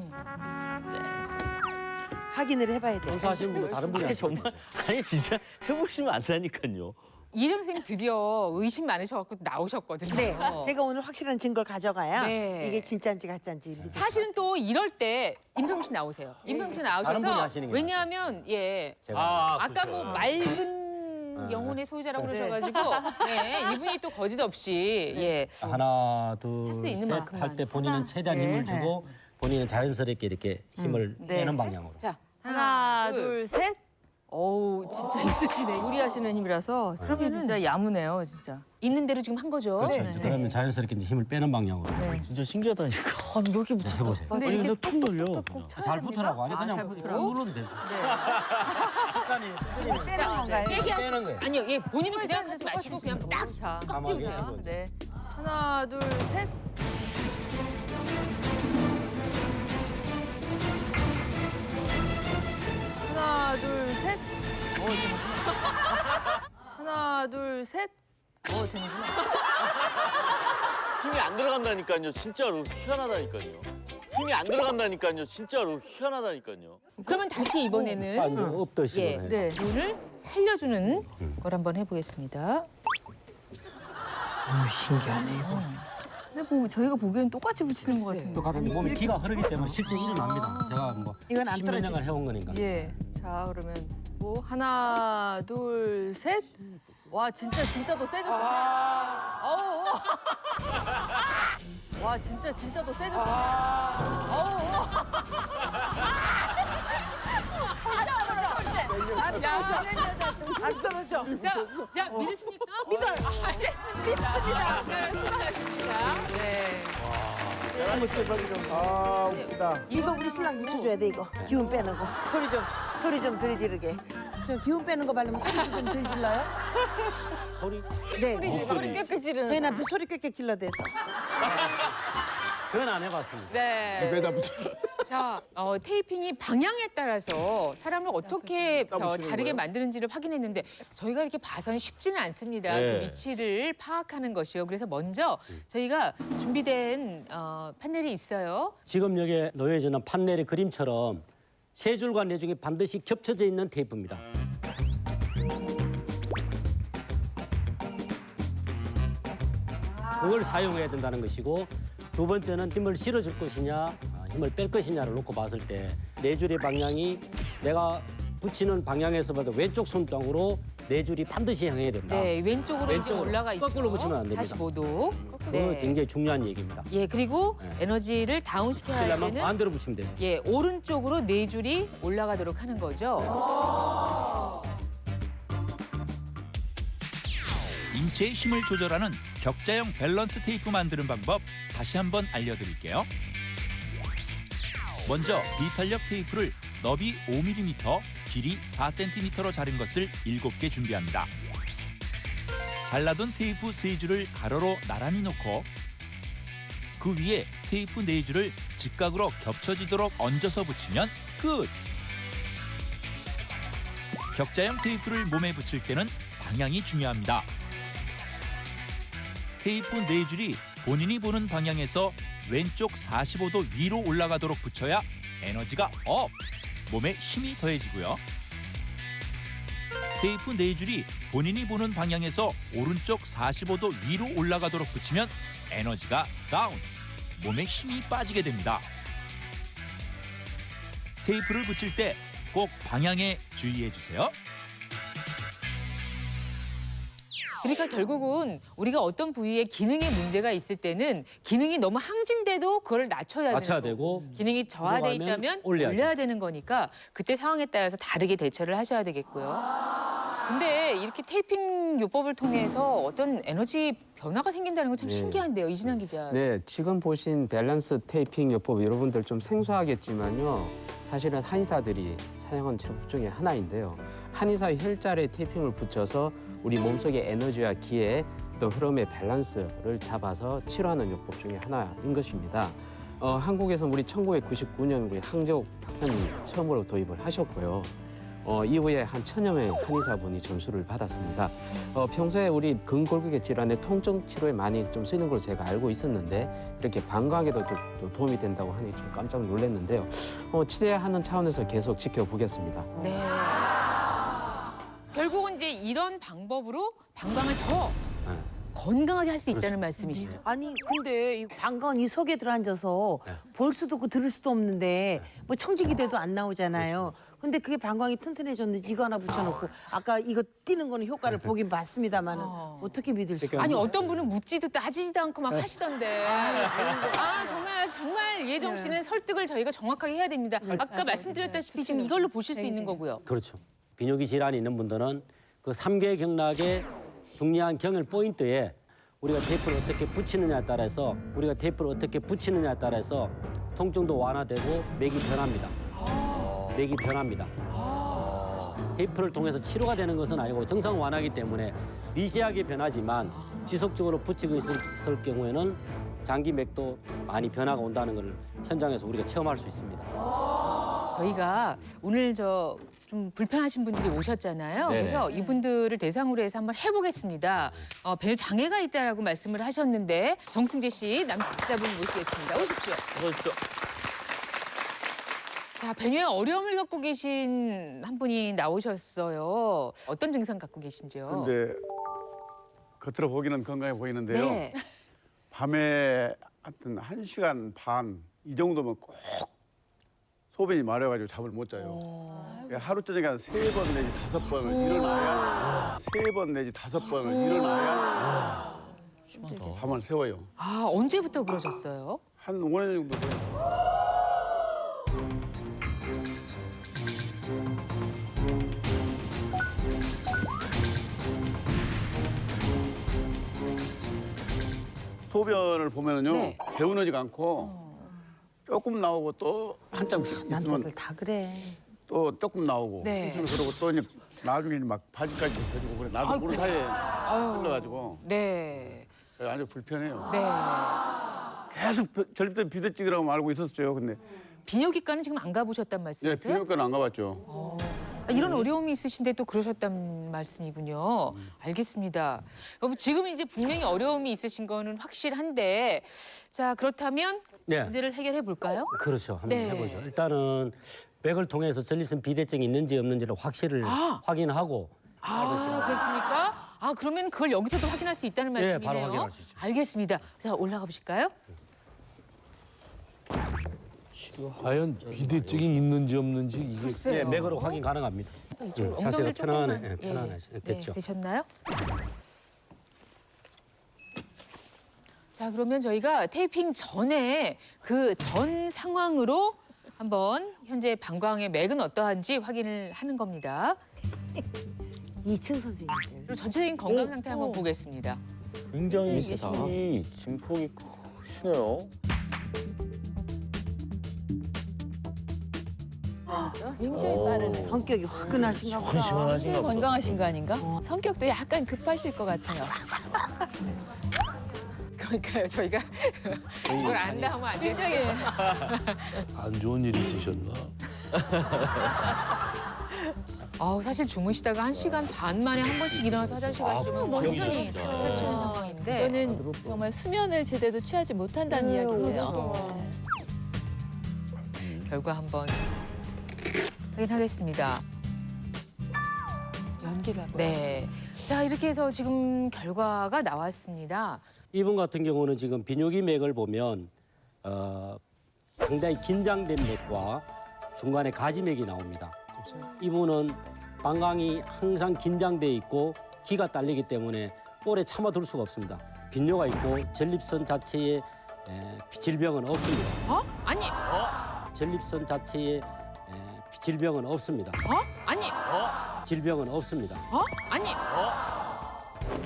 확인을 해봐야 돼. 검사하시는 분도 다른 분이 아니, 하시죠. 정말. 아니, 진짜 해보시면 안 되니까요. 이혜정 선생님 드디어 의심 많으셔갖고 나오셨거든요. 네, 제가 오늘 확실한 증거를 가져가야 네. 이게 진짜인지 가짜인지. 믿을 사실은 또 이럴 때 임성근 씨 나오세요. 임성근 씨 다른 분이 나오셔서 하시는 게 왜냐하면 제가 아까 뭐 맑은 영혼의 소유자라고 그러셔가지고 네, 이분이 또 거짓없이 예. 하나, 둘, 할수 있는 셋 만큼만. 할 때 본인은 최대한 네. 힘을 주고 본인은 자연스럽게 이렇게 힘을 네. 빼는 방향으로. 자 하나, 둘, 셋. 어우 진짜 있으시네. 무리하시는 힘이라서 그러면 진짜 야무네요 진짜. 있는 대로 지금 한 거죠. 그렇죠. 네. 그러면 자연스럽게 이제 힘을 빼는 방향으로. 네. 진짜 신기하다니까. 여기 네, 해보세요. 근데 아니 이렇게 근데 툭 눌려. 톡톡톡 쳐야 잘 됩니까? 붙으라고. 아니 아, 그냥 잘 붙으라고? 누르면 되죠. 네. 습관이 빼는 건가요? 세게 하- 빼는 거예요. 아니요, 예, 본인은 그냥 하지 마시고 그냥 딱 자, 꽉 가만히 찌우세요. 계시고. 네. 하나, 둘, 셋. 하나, 둘, 셋. 하나, 둘, 셋. 되는구나. 힘이 안 들어간다니까요. 진짜로 희한하다니까요. 힘이 안 들어간다니까요. 진짜로 희한하다니까요. 그러면 다시 이번에는 완전 엎드시고. 예, 네. 눈을 살려주는 걸 한번 해보겠습니다. 신기하네 이거. 근데 뭐 저희가 보기엔 똑같이 붙이는 것 같은데. 또 같은 몸에 기가 흐르기 때문에 실제 일어납니다. 제가 뭐 이건 안 10몇 떨어지네. 년간 해온 거니까. 예. 자, 그러면 뭐 하나, 둘, 셋. 와, 진짜 더 세졌어. 어우. 와, 진짜 더 세졌어. 어우. 안 떨어져. 자, 믿으십니까? 믿어요. 믿습니다. 네. 아 웃기다. 이거 우리 신랑 늦춰줘야 돼 이거. 기운 빼는 거. 소리 좀 덜 지르게. 저 기운 빼는 거 바르면 소리 좀 덜 질러요? 소리? 네. 소리 깨끗 지르는. 저희 남편 소리 꽥꽥 질러대서. 그건 안 해봤습니다. 네. 배다 붙여. 자, 테이핑이 방향에 따라서 사람을 어떻게 다르게 만드는지를 확인했는데 저희가 이렇게 봐서는 쉽지는 않습니다. 네. 그 위치를 파악하는 것이요. 그래서 먼저 저희가 준비된 판넬이 있어요. 지금 여기에 놓여지는 판넬의 그림처럼 세 줄과 네 줄이 반드시 겹쳐져 있는 테이프입니다. 그걸 사용해야 된다는 것이고 두 번째는 힘을 실어줄 것이냐 힘을 뺄 것이냐를 놓고 봤을 때 네 줄의 방향이 내가 붙이는 방향에서 봐도 왼쪽 손등으로 네 줄이 반드시 향해야 된다. 네, 왼쪽으로 이제 왼쪽으로. 올라가 있죠. 거꾸로 붙이면 안 됩니다. 45도. 그거 굉장히 중요한 얘기입니다. 예, 그리고 네. 에너지를 다운시켜야 할 그러려면 때는 반대로 붙이면 돼요. 예, 오른쪽으로 네 줄이 올라가도록 하는 거죠. 인체의 힘을 조절하는 격자형 밸런스 테이프 만드는 방법 다시 한번 알려드릴게요. 먼저 비탄력 테이프를 너비 5mm, 길이 4cm로 자른 것을 7개 준비합니다. 잘라둔 테이프 3줄을 가로로 나란히 놓고 그 위에 테이프 4줄을 직각으로 겹쳐지도록 얹어서 붙이면 끝! 격자형 테이프를 몸에 붙일 때는 방향이 중요합니다. 테이프 4줄이 본인이 보는 방향에서 왼쪽 45도 위로 올라가도록 붙여야 에너지가 업! 몸에 힘이 더해지고요. 테이프 4줄이 본인이 보는 방향에서 오른쪽 45도 위로 올라가도록 붙이면 에너지가 다운! 몸에 힘이 빠지게 됩니다. 테이프를 붙일 때 꼭 방향에 주의해 주세요. 그러니까 결국은 우리가 어떤 부위에 기능에 문제가 있을 때는 기능이 너무 항진돼도 그걸 낮춰야 맞춰야 되는 거고 되고 기능이 저하돼 부족하면 있다면 올려야죠. 올려야 되는 거니까 그때 상황에 따라서 다르게 대처를 하셔야 되겠고요. 근데 이렇게 테이핑 요법을 통해서 어떤 에너지 변화가 생긴다는 건 참 네. 신기한데요, 이진환 기자. 네, 지금 보신 밸런스 테이핑 요법 여러분들 좀 생소하겠지만요. 사실은 한의사들이 사용하는 제품 중에 하나인데요. 한의사 혈자리에 테이핑을 붙여서 우리 몸속의 에너지와 기의 또 흐름의 밸런스를 잡아서 치료하는 요법 중에 하나인 것입니다. 한국에서 우리 1999년 우리 항재욱 박사님이 처음으로 도입을 하셨고요. 이후에 한 1000여 명의 한의사분이 점수를 받았습니다. 평소에 우리 근골격계 질환의 통증 치료에 많이 좀 쓰이는 걸 제가 알고 있었는데 이렇게 방광에도 좀 또 도움이 된다고 하니 좀 깜짝 놀랐는데요. 치대하는 차원에서 계속 지켜보겠습니다. 네. 결국은 이제 이런 방법으로 방광을 더 네. 건강하게 할 수 있다는 말씀이시죠. 아니 근데 이 방광 이 속에 들어앉아서 네. 볼 수도 없고 들을 수도 없는데 뭐 청진기 돼도 안 나오잖아요. 근데 그게 방광이 튼튼해졌는지 이거 하나 붙여놓고 아까 이거 띄는 거는 효과를 보긴 봤습니다만은 어떻게 믿을 수? 아니 어떤 분은 묻지도 따지지도 않고 막 하시던데. 정말 예정 씨는 설득을 저희가 정확하게 해야 됩니다. 아까 말씀드렸다시피 지금 이걸로 보실 수 있는 거고요. 그렇죠. 비뇨기 질환이 있는 분들은 그 3개 경락의 중요한 경혈 포인트에 우리가 테이프를 어떻게 붙이느냐에 따라서 통증도 완화되고 맥이 변합니다. 맥이 변합니다. 테이프를 통해서 치료가 되는 것은 아니고 정상 완화하기 때문에 미세하게 변하지만 지속적으로 붙이고 있을 경우에는 장기 맥도 많이 변화가 온다는 것을 현장에서 우리가 체험할 수 있습니다. 저희가 오늘 좀 불편하신 분들이 오셨잖아요. 네네. 그래서 이분들을 대상으로 해서 한번 해보겠습니다. 배 장애가 있다라고 말씀을 하셨는데 정승재 씨 남자분 모시겠습니다. 오십시오. 그렇죠. 자, 배뇨에 어려움을 갖고 계신 한 분이 나오셨어요. 어떤 증상 갖고 계신지요? 근데 겉으로 보기는 건강해 보이는데요. 네. 밤에 하여튼 1시간 반 이 정도면 꼭 소변이 마려가지고 잠을 못 자요. 하루 저녁에 한 3번 내지 5번을 일어나야 3번 내지 5번을 일어나야 밤을 새워요. 아, 언제부터 그러셨어요? 한 5년 정도 돼요. 소변을 보면은요 네. 개운하지가 않고 조금 나오고 또 한참 있으면 남자들 다 그래. 또 조금 나오고 네. 그러고 또 이제 나중에 막 바지까지 벗어지고 그래. 나도 모르는 사이에 흘러가지고 네. 아주 불편해요. 네. 계속 전립선 비대증이라고 알고 있었어요. 근데 비뇨기과는 지금 안 가보셨단 네, 말씀이세요? 비뇨기과는 안 가봤죠. 이런 어려움이 있으신데 또 그러셨단 말씀이군요. 알겠습니다. 그럼 지금 이제 분명히 어려움이 있으신 거는 확실한데, 자 그렇다면 네. 문제를 해결해 볼까요? 그렇죠. 한번 네. 해보죠. 일단은 맥을 통해서 전립선 비대증이 있는지 없는지를 확인하고 그렇습니까? 아 그러면 그걸 여기서도 확인할 수 있다는 네, 말씀이네요. 바로 확인할 수 있죠. 알겠습니다. 자 올라가 보실까요? 과연 비대증이 있는지 없는지 이게 글쎄요. 네, 맥으로 확인 가능합니다. 이쪽으로 자세가 엉덩이를 편안해, 조금만, 편안해. 됐죠. 네, 되셨나요? 자 그러면 저희가 테이핑 전에 그 전 상황으로 한번 현재 방광의 맥은 어떠한지 확인을 하는 겁니다. 2층 선생님들. 그리고 전체적인 건강 상태 한번 보겠습니다. 굉장히 힘이 증폭이 크시네요. 굉장히 빠르네. 성격이 화끈하신가 보다. 시원하신가 보다. 건강하신 거 아닌가? 성격도 약간 급하실 것 같아요. 그러니까요 저희가 이걸 안다 하면 안 되죠. 안 좋은 일 있으셨나? 사실 주무시다가 1시간 반 만에 한 번씩 일어나서 화장실 가시면 완전히 설치는 상황인데 이거는 정말 수면을 제대로 취하지 못한다는 이야기네요. 결과 한번 확인하겠습니다. 연기가 뭐. 네. 자 이렇게 해서 지금 결과가 나왔습니다. 이분 같은 경우는 지금 비뇨기 맥을 보면 상당히 긴장된 맥과 중간에 가지맥이 나옵니다. 이분은 방광이 항상 긴장돼 있고 기가 딸리기 때문에 오래 참아둘 수가 없습니다. 빈뇨가 있고 전립선 자체에 질병은 없습니다. 아니. 전립선 자체에 질병은 없습니다. 아니. 질병은 없습니다. 아니.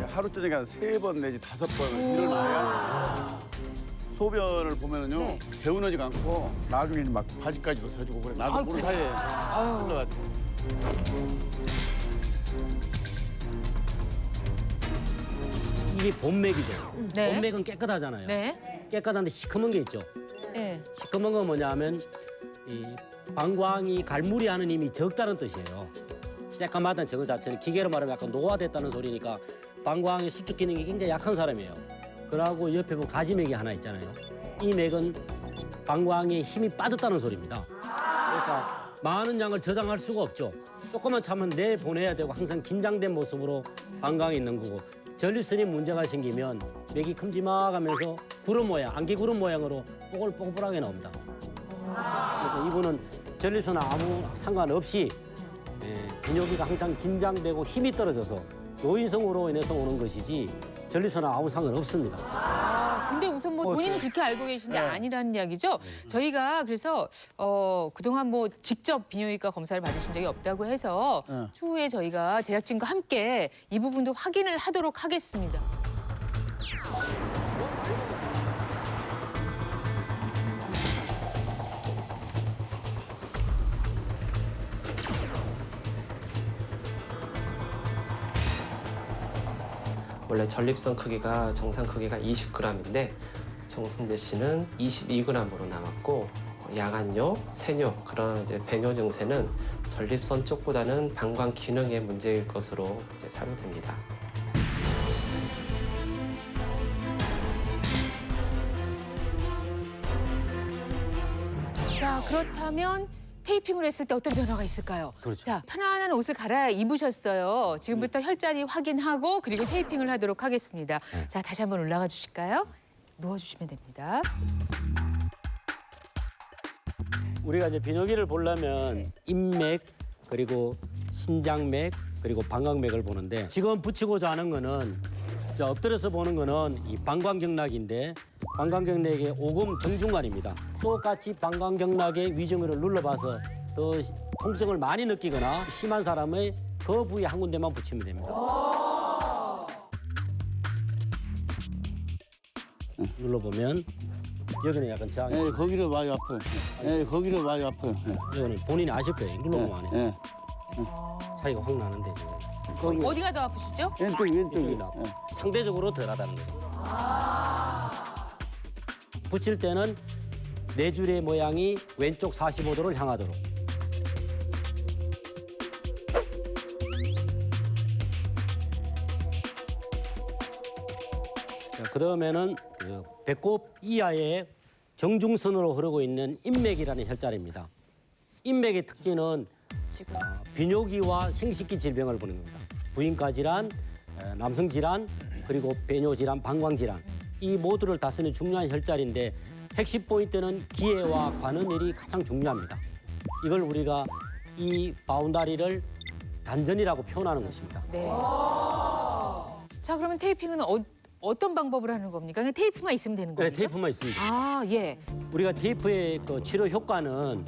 하루 저녁에 한 3번 내지 5번을 일어나야 소변을 보면은요 네. 개운하지가 않고 나중에 막 바지까지 벗어지고 그래. 나도 모르는 사이에 흘러가지고. 이게 본맥이죠. 네. 본맥은 깨끗하잖아요. 네. 깨끗한데 시커먼 게 있죠. 네. 시커먼 건 뭐냐면 이 방광이 갈무리하는 힘이 적다는 뜻이에요. 새까맣다는 저거 자체는 기계로 말하면 약간 노화됐다는 소리니까 방광의 수축 기능이 굉장히 약한 사람이에요. 그러고 옆에 보면 가지맥이 하나 있잖아요. 이 맥은 방광에 힘이 빠졌다는 소리입니다. 그러니까 많은 양을 저장할 수가 없죠. 조금만 참으면 내보내야 되고 항상 긴장된 모습으로 방광이 있는 거고 전립선이 문제가 생기면 맥이 큼지막하면서 구름 모양, 안개구름 모양으로 뽀글뽀글하게 나옵니다. 그러니까 이분은 전립선과 아무 상관없이 비뇨기가 항상 긴장되고 힘이 떨어져서 요인성으로 인해서 오는 것이지 전립선과 아무 상관없습니다. 근데 우선 뭐 본인은 그렇게 알고 계신데 네. 아니라는 이야기죠. 저희가 그래서 그동안 뭐 직접 비뇨기과 검사를 받으신 적이 없다고 해서 추후에 저희가 제작진과 함께 이 부분도 확인을 하도록 하겠습니다. 원래 전립선 크기가 정상 크기가 20g인데 정순재 씨는 22g으로 나왔고 야간뇨, 세뇨 그런 이제 배뇨 증세는 전립선 쪽보다는 방광 기능의 문제일 것으로 이제 사료됩니다. 자, 그렇다면 테이핑을 했을 때 어떤 변화가 있을까요? 그렇죠. 자, 편안한 옷을 갈아입으셨어요. 지금부터 혈자리 확인하고 그리고 테이핑을 하도록 하겠습니다. 자, 다시 한번 올라가 주실까요? 누워주시면 됩니다. 우리가 이제 비뇨기를 보려면 인맥 그리고 신장맥 그리고 방광맥을 보는데 지금 붙이고자 하는 거는 엎드려서 보는 거는 이 방광경락인데 방광경락의 오금 정중간입니다. 똑같이 방광경락의 위점을 눌러봐서 더 통증을 많이 느끼거나 심한 사람의 그 부위 한 군데만 붙이면 됩니다. 눌러보면 여기는 약간 저항이. 네, 거기를 많이 아파요. 네, 거기를 많이 아파요. 네. 이거는 본인이 아실 거예요. 눌러보면 안 해요. 차이가 확 나는데 지금. 어디가 더 아프시죠? 왼쪽이 상대적으로 덜하다는 거죠. 붙일 때는 네 줄의 모양이 왼쪽 45도를 향하도록. 그 다음에는 배꼽 이하에 정중선으로 흐르고 있는 인맥이라는 혈자리입니다. 인맥의 특징은 비뇨기와 생식기 질병을 보는 겁니다. 부인과 질환, 남성 질환, 그리고 배뇨 질환, 방광 질환 이 모두를 다스리는 중요한 혈자리인데 핵심 포인트는 기회와 관원혈이 가장 중요합니다. 이걸 우리가 이 바운다리를 단전이라고 표현하는 것입니다. 네. 자, 그러면 테이핑은 어떤 방법으로 하는 겁니까? 그냥 테이프만 있으면 되는 겁니까? 네, 테이프만 있습니다. 아, 예. 우리가 테이프의 그 치료 효과는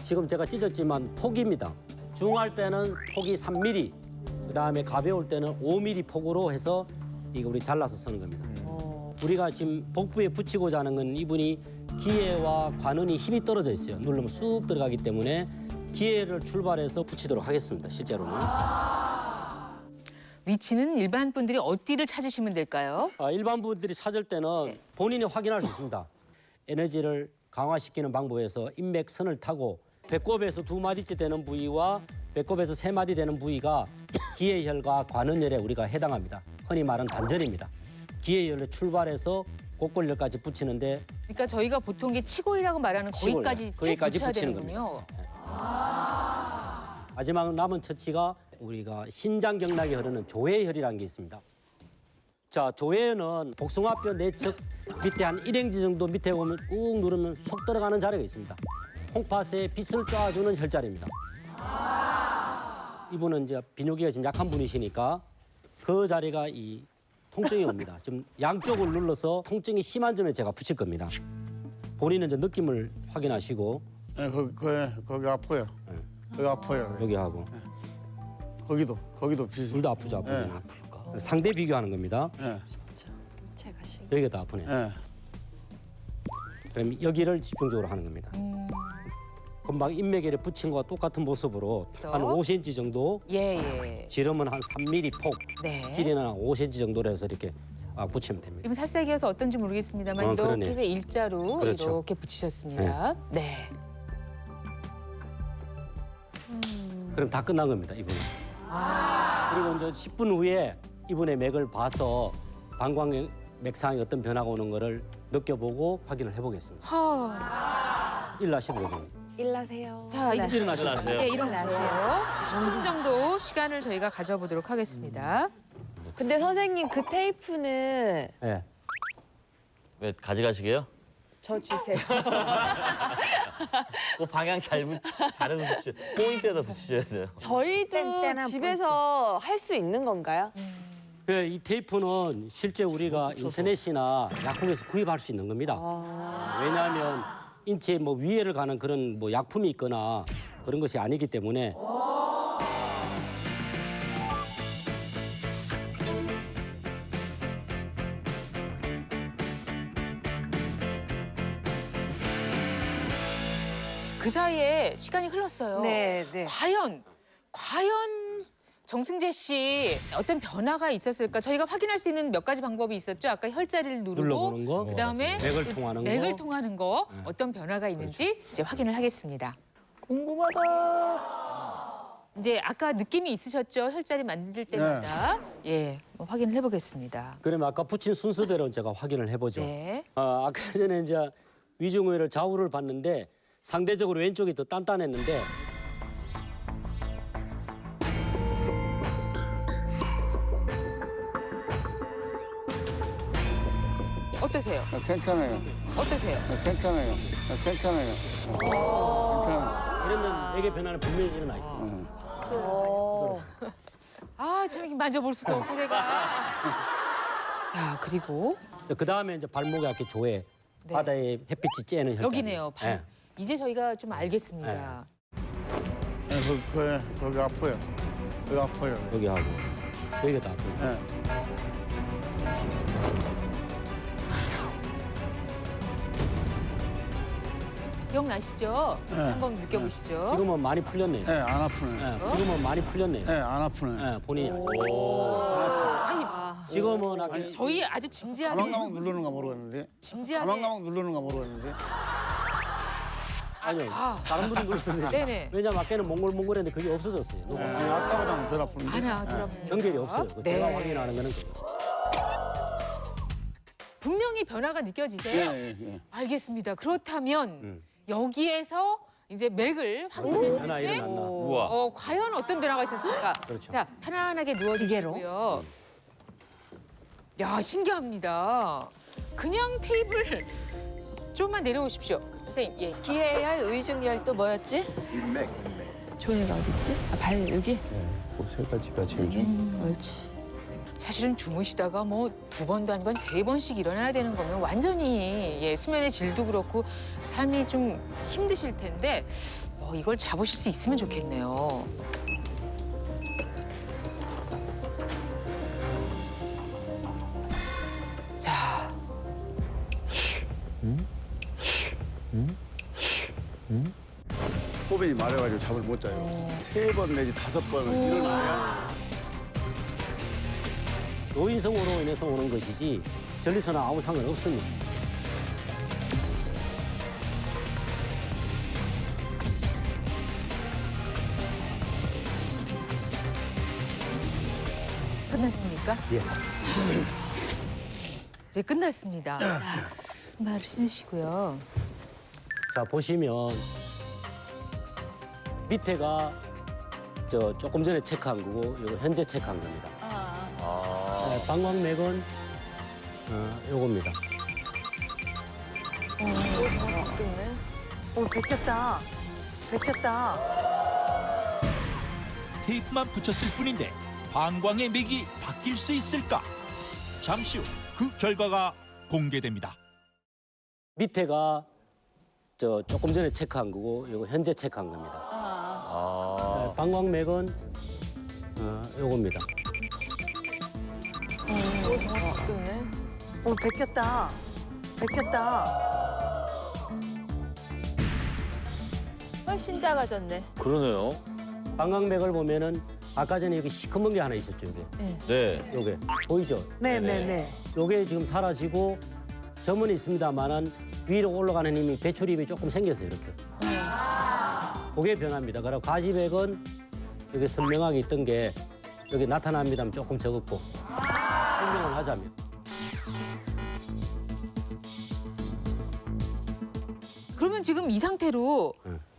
지금 제가 찢었지만 폭입니다. 중할 때는 폭이 3mm, 그다음에 가벼울 때는 5mm 폭으로 해서 이거 우리 잘라서 쓰는 겁니다. 우리가 지금 복부에 붙이고자 하는 건 이분이 기회와 관원이 힘이 떨어져 있어요. 누르면 쑥 들어가기 때문에 기회를 출발해서 붙이도록 하겠습니다. 실제로는. 위치는 일반 분들이 어디를 찾으시면 될까요? 일반 분들이 찾을 때는 본인이 확인할 수 있습니다. 에너지를 강화시키는 방법에서 인맥선을 타고 배꼽에서 2마디째 되는 부위와 배꼽에서 3마디 되는 부위가 기회혈과 관원혈에 우리가 해당합니다. 흔히 말하는 단전입니다. 기회혈로 출발해서 곡골혈까지 붙이는데 그러니까 저희가 보통 게 치골이라고 말하는 거기까지 붙여야 붙이는 되는군요. 마지막 남은 처치가 우리가 신장경락이 흐르는 조회혈이라는 게 있습니다. 자, 조회혈은 복숭아뼈 내측 밑에 한 1행지 정도 밑에 보면 꾹 누르면 속 들어가는 자리가 있습니다. 콩팥에 빛을 쏴주는 혈자리입니다. 이분은 이제 비뇨기가 지금 약한 분이시니까 그 자리가 이 통증이 옵니다. 지금 양쪽을 눌러서 통증이 심한 점에 제가 붙일 겁니다. 본인은 이제 느낌을 확인하시고. 네, 거기 아파요. 거기 아파요. 여기 하고. 거기도 비슷. 둘 다 아프죠, 아프죠. 상대 비교하는 겁니다. 여기가 더 아프네요. 그럼 여기를 집중적으로 하는 겁니다. 금방 인맥에 붙인 거와 똑같은 모습으로 한 5cm 정도, 지름은 한 3mm 폭, 길이는 한 5cm 정도로 해서 이렇게 붙이면 됩니다. 지금 살색이어서 어떤지 모르겠습니다만 이렇게 해서 일자로 이렇게 붙이셨습니다. 네. 그럼 다 끝난 겁니다, 이분은. 그리고 이제 10분 후에 이분의 맥을 봐서 방광 맥상에 어떤 변화가 오는 거를 느껴보고 확인을 해보겠습니다. 일어나시면 됩니다. 일나세요. 자, 이제 일어나세요. 네, 일어나세요. 10분 정도 시간을 저희가 가져보도록 하겠습니다. 근데 선생님 그 테이프는 네. 왜 가져가시게요? 저 주세요. 그 방향 잘해서 붙이셔. 포인트에다 붙이셔야 돼요. 저희도 집에서 할 수 있는 건가요? 네, 이 테이프는 실제 우리가 인터넷이나 약국에서 구입할 수 있는 겁니다. 왜냐하면 인체 뭐 위해를 가는 그런 뭐 약품이 있거나 그런 것이 아니기 때문에. 그 사이에 시간이 흘렀어요. 네, 네. 과연 정승재 씨 어떤 변화가 있었을까? 저희가 확인할 수 있는 몇 가지 방법이 있었죠. 아까 혈자리를 눌러보는 거, 그다음에 맥을 통하는 거. 맥을 통하는 거 어떤 변화가 있는지 이제 확인을 하겠습니다. 궁금하다. 이제 아까 느낌이 있으셨죠? 혈자리 만들 때마다. 예, 확인을 해보겠습니다. 그러면 아까 붙인 순서대로 제가 확인을 해보죠. 네. 아까 전에 이제 위중후회를 좌우를 봤는데 상대적으로 왼쪽이 더 단단했는데 어떠세요? 괜찮아요. 어떠세요? 괜찮아요. 괜찮아요. 괜찮아요. 그러면 맥의 변화는 분명히 일어나 있어요. 아, 참 이렇게 만져볼 수도 없고 내가. 자, 그리고 그 다음에 이제 발목에 이렇게 조에 네. 바다에 햇빛이 쬐는 혈자리. 여기네요. 네. 이제 저희가 좀 알겠습니다. 거기 아파요. 여기 아파요. 여기 하고 여기가 다 아프고. 기억나시죠? 네. 한번 느껴보시죠. 지금은 많이 풀렸네요. 네, 안 아프네. 지금은 많이 풀렸네요. 네, 안 아프네. 본인이. 아니, 지금은 저희 아주 진지하게 가망가망 누르는가 모르겠는데. 진지하게 가망가망 누르는가 모르겠는데. 아니요. 다른 분이 누르셨는데. 네네. 왜냐면 아까는 몽골몽골했는데 그게 없어졌어요. 아니, 아까보다는 덜 아픈데. 하나 들어보세요. 연결이 없어요. 네. 제가 확인하는 거는 그거. 분명히 변화가 느껴지세요? 예. 알겠습니다. 그렇다면 여기에서 이제 맥을 확인했을 변화 때 일어났나? 과연 어떤 변화가 있었을까? 그렇죠. 자, 편안하게 누워주시고요. 야, 신기합니다. 그냥 테이블 좀만 내려오십시오. 선생님, 예. 기해야 의중열 또 뭐였지? 인맥. 조회가 어딨지? 아, 발 여기? 그 세 가지가 제일 좀. 옳지. 사실은 주무시다가 뭐 2번도 아니고 3번씩 일어나야 되는 거면 완전히 예, 수면의 질도 그렇고 삶이 좀 힘드실 텐데 이걸 잡으실 수 있으면 좋겠네요. 자, 호빈이 말해가지고 잠을 못 자요. 3번 내지 5번은 일어나야. 노인성으로 인해서 오는 것이지 전립선은 아무 상관없습니다. 끝났습니까? 예. 이제 끝났습니다. 자, 숨을 쉬시고요. 자 보시면 밑에가 조금 전에 체크한 거고 이거 현재 체크한 겁니다. 방광맥은 요겁니다. 벗겼다. 벗겼다. 테이프만 붙였을 뿐인데 방광의 맥이 바뀔 수 있을까? 잠시 후 그 결과가 공개됩니다. 밑에가 조금 전에 체크한 거고 이거 현재 체크한 겁니다. 방광맥은 요겁니다. 벗겼다. 벗겼다. 훨씬 작아졌네. 그러네요. 방광맥을 보면은 아까 전에 여기 시커먼 게 하나 있었죠, 이게. 네. 요게 보이죠? 네네네. 요게 지금 사라지고 점은 있습니다만은 위로 올라가는 힘이 배출 힘이 조금 생겼어요, 이렇게. 그게 변합니다. 그리고 가지백은 여기 선명하게 있던 게 여기 나타납니다만 조금 적었고 설명을 하자면. 그러면 지금 이 상태로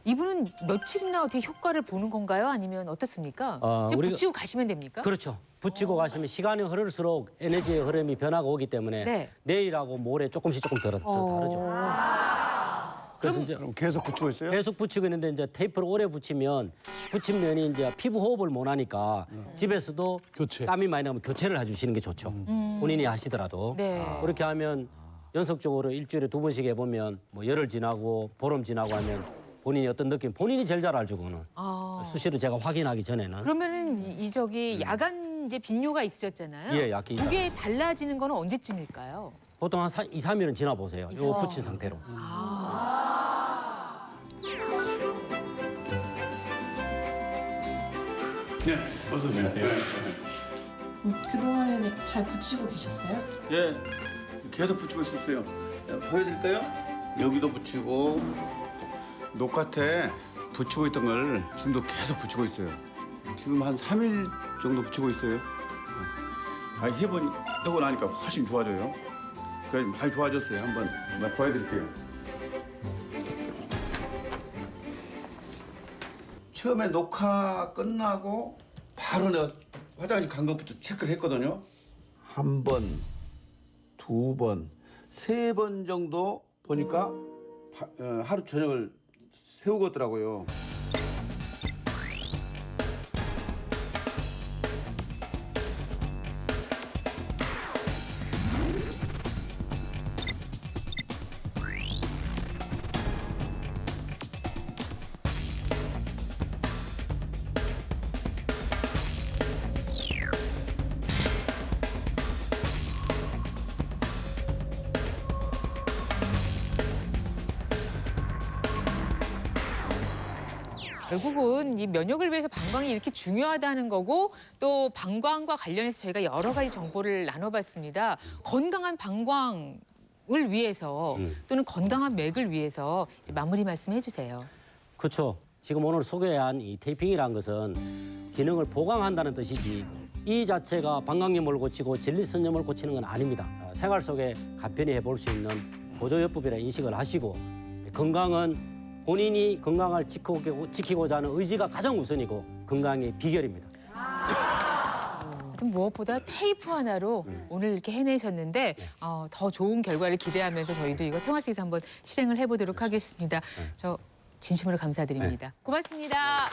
이분은 며칠이나 어떻게 효과를 보는 건가요? 아니면 어떻습니까? 지금 우리가- 붙이고 가시면 됩니까? 그렇죠. 붙이고 가시면 시간이 흐를수록 에너지의 흐름이 변화가 오기 때문에 네. 내일하고 모레 조금씩 더 다르죠. 그래서 이제 그럼 계속 붙이고 있어요? 계속 붙이고 있는데 이제 테이프를 오래 붙이면 붙인 면이 이제 피부 호흡을 못 하니까 집에서도 땀이 많이 나면 교체를 해주시는 게 좋죠. 본인이 하시더라도 네. 그렇게 하면 연속적으로 일주일에 2번씩 해보면 뭐 열흘 지나고 보름 지나고 하면 본인이 어떤 느낌 본인이 제일 잘 알죠 그거는. 수시로 제가 확인하기 전에는. 그러면은 저기 야간 이제 빈뇨가 있으셨잖아요. 예, 약이 그게 달라지는 거는 언제쯤일까요? 보통 한 2, 3일은 지나보세요. 요 어. 붙인 상태로. 네, 어서 오세요. 그동안에 잘 붙이고 계셨어요? 예, 계속 붙이고 있었어요. 보여드릴까요? 여기도 붙이고 녹화태 붙이고 있던 걸 지금도 계속 붙이고 있어요. 지금 한 3일 정도 붙이고 있어요. 해보고 나니까 훨씬 좋아져요. 그래서 많이 좋아졌어요. 한번 보여드릴게요. 처음에 녹화 끝나고 바로 내가 화장실 간 것부터 체크를 했거든요. 1번, 2번, 3번 정도 보니까 하루 저녁을 세우고 있더라고요. 결국은 이 면역을 위해서 방광이 이렇게 중요하다는 거고 또 방광과 관련해서 저희가 여러 가지 정보를 나눠봤습니다. 건강한 방광을 위해서 또는 건강한 맥을 위해서 이제 마무리 말씀해 주세요. 그렇죠. 지금 오늘 소개한 이 테이핑이라는 것은 기능을 보강한다는 뜻이지 이 자체가 방광염을 고치고 전립선염을 고치는 건 아닙니다. 생활 속에 간편히 해볼 수 있는 보조요법이라 인식을 하시고 건강은 본인이 건강을 지키고자 하는 의지가 가장 우선이고 건강의 비결입니다. 무엇보다 테이프 하나로 오늘 이렇게 해내셨는데 더 좋은 결과를 기대하면서 저희도 이거 생활 속에서 한번 실행을 해보도록 하겠습니다. 저 진심으로 감사드립니다. 고맙습니다.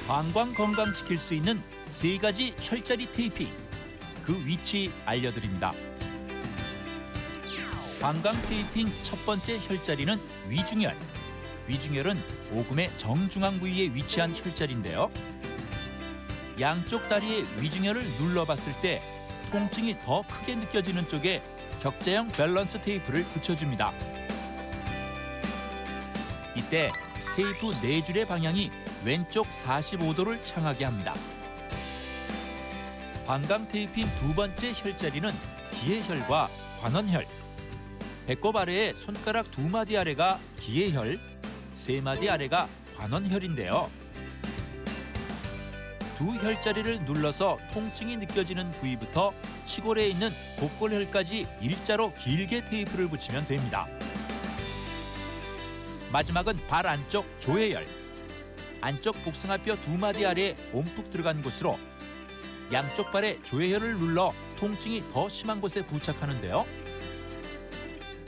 방광 건강 지킬 수 있는 3가지 혈자리 테이핑. 그 위치 알려드립니다. 방광 테이핑 첫 번째 혈자리는 위중혈. 위중혈은 오금의 정중앙 부위에 위치한 혈자리인데요. 양쪽 다리의 위중혈을 눌러봤을 때 통증이 더 크게 느껴지는 쪽에 격자형 밸런스 테이프를 붙여줍니다. 이때 테이프 4줄의 방향이 왼쪽 45도를 향하게 합니다. 방광 테이핑 두 번째 혈자리는 기회혈과 관원혈. 배꼽 아래의 손가락 2마디 아래가 기회혈, 3마디 아래가 관원혈인데요. 두 혈자리를 눌러서 통증이 느껴지는 부위부터 치골에 있는 곡골혈까지 일자로 길게 테이프를 붙이면 됩니다. 마지막은 발 안쪽 조회혈. 안쪽 복숭아뼈 2마디 아래에 움푹 들어간 곳으로 양쪽 발에 조회혈을 눌러 통증이 더 심한 곳에 부착하는데요.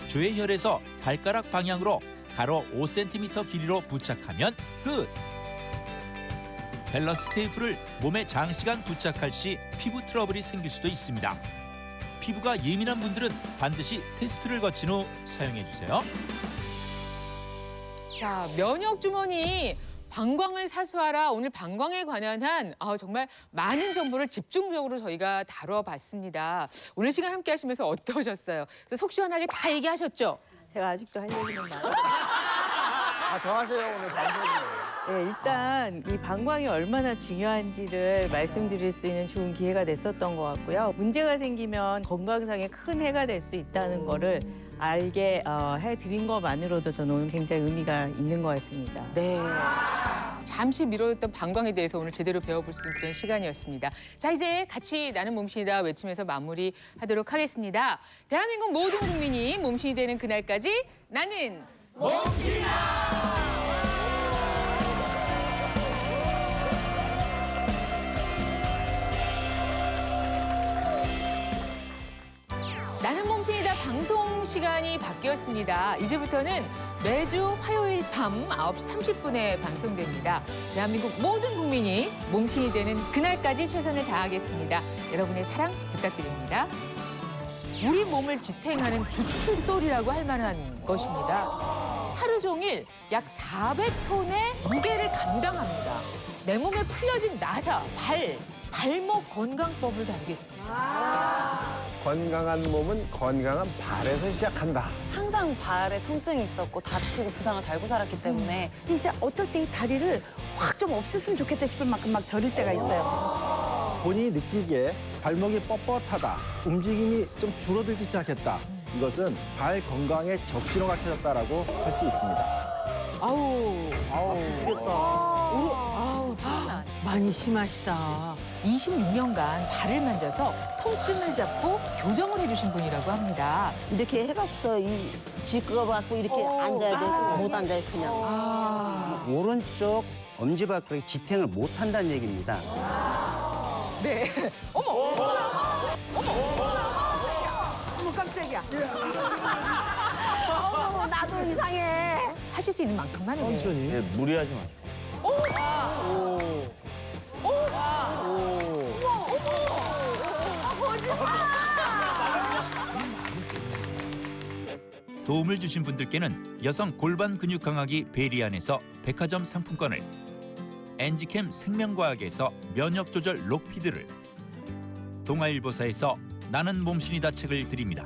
조회혈에서 발가락 방향으로 가로 5cm 길이로 부착하면 끝! 밸런스 테이프를 몸에 장시간 부착할 시 피부 트러블이 생길 수도 있습니다. 피부가 예민한 분들은 반드시 테스트를 거친 후 사용해주세요. 자, 면역 주머니 방광을 사수하라. 오늘 방광에 관한 정말 많은 정보를 집중적으로 저희가 다뤄봤습니다. 오늘 시간 함께 하시면서 어떠셨어요? 속 시원하게 다 얘기하셨죠? 제가 아직도 할 얘기는 많아요. 더 하세요 오늘 방송에. 네, 일단 이 방광이 얼마나 중요한지를 말씀드릴 수 있는 좋은 기회가 됐었던 것 같고요. 문제가 생기면 건강상에 큰 해가 될 수 있다는 거를 알게 해드린 것만으로도 저는 오늘 굉장히 의미가 있는 것 같습니다. 네. 잠시 미뤄졌던 방광에 대해서 오늘 제대로 배워볼 수 있는 그런 시간이었습니다. 자, 이제 같이 나는 몸신이다 외치면서 마무리하도록 하겠습니다. 대한민국 모든 국민이 몸신이 되는 그날까지 나는 몸신이다! 나는 몸신이다 방송 시간이 바뀌었습니다. 이제부터는 매주 화요일 밤 9시 30분에 방송됩니다. 대한민국 모든 국민이 몸신이 되는 그날까지 최선을 다하겠습니다. 여러분의 사랑 부탁드립니다. 우리 몸을 지탱하는 주춧돌이라고 할 만한 것입니다. 하루 종일 약 400톤의 무게를 감당합니다. 내 몸에 풀려진 나사, 발목 건강법을 다루겠습니다. 건강한 몸은 건강한 발에서 시작한다. 항상 발에 통증이 있었고 다치고 부상을 달고 살았기 때문에 진짜 어떨 때 이 다리를 확 좀 없앴으면 좋겠다 싶을 만큼 막 저릴 때가 있어요. 본인이 느끼기에 발목이 뻣뻣하다, 움직임이 좀 줄어들기 시작했다. 이것은 발 건강에 적신호가 켜졌다라고 할 수 있습니다. 아프시겠다. 많이 심하시다. 26년간 발을 만져서 통증을 잡고 교정을 해주신 분이라고 합니다. 이렇게 해갖고서 지꺼갖고 이렇게 앉아야 돼. 못 앉아요, 그냥. 오른쪽 엄지발가락이 지탱을 못한다는 얘기입니다. 네. 어머, 깜짝이야. 어머, 나도 이상해. 하실 수 있는 만큼만 해요. 네, 무리하지 마시고. 도움을 주신 분들께는 여성 골반 근육 강화기 베리안에서 백화점 상품권을, 엔지캠 생명과학에서 면역 조절 록피드를, 동아일보사에서 나는 몸신이다 책을 드립니다.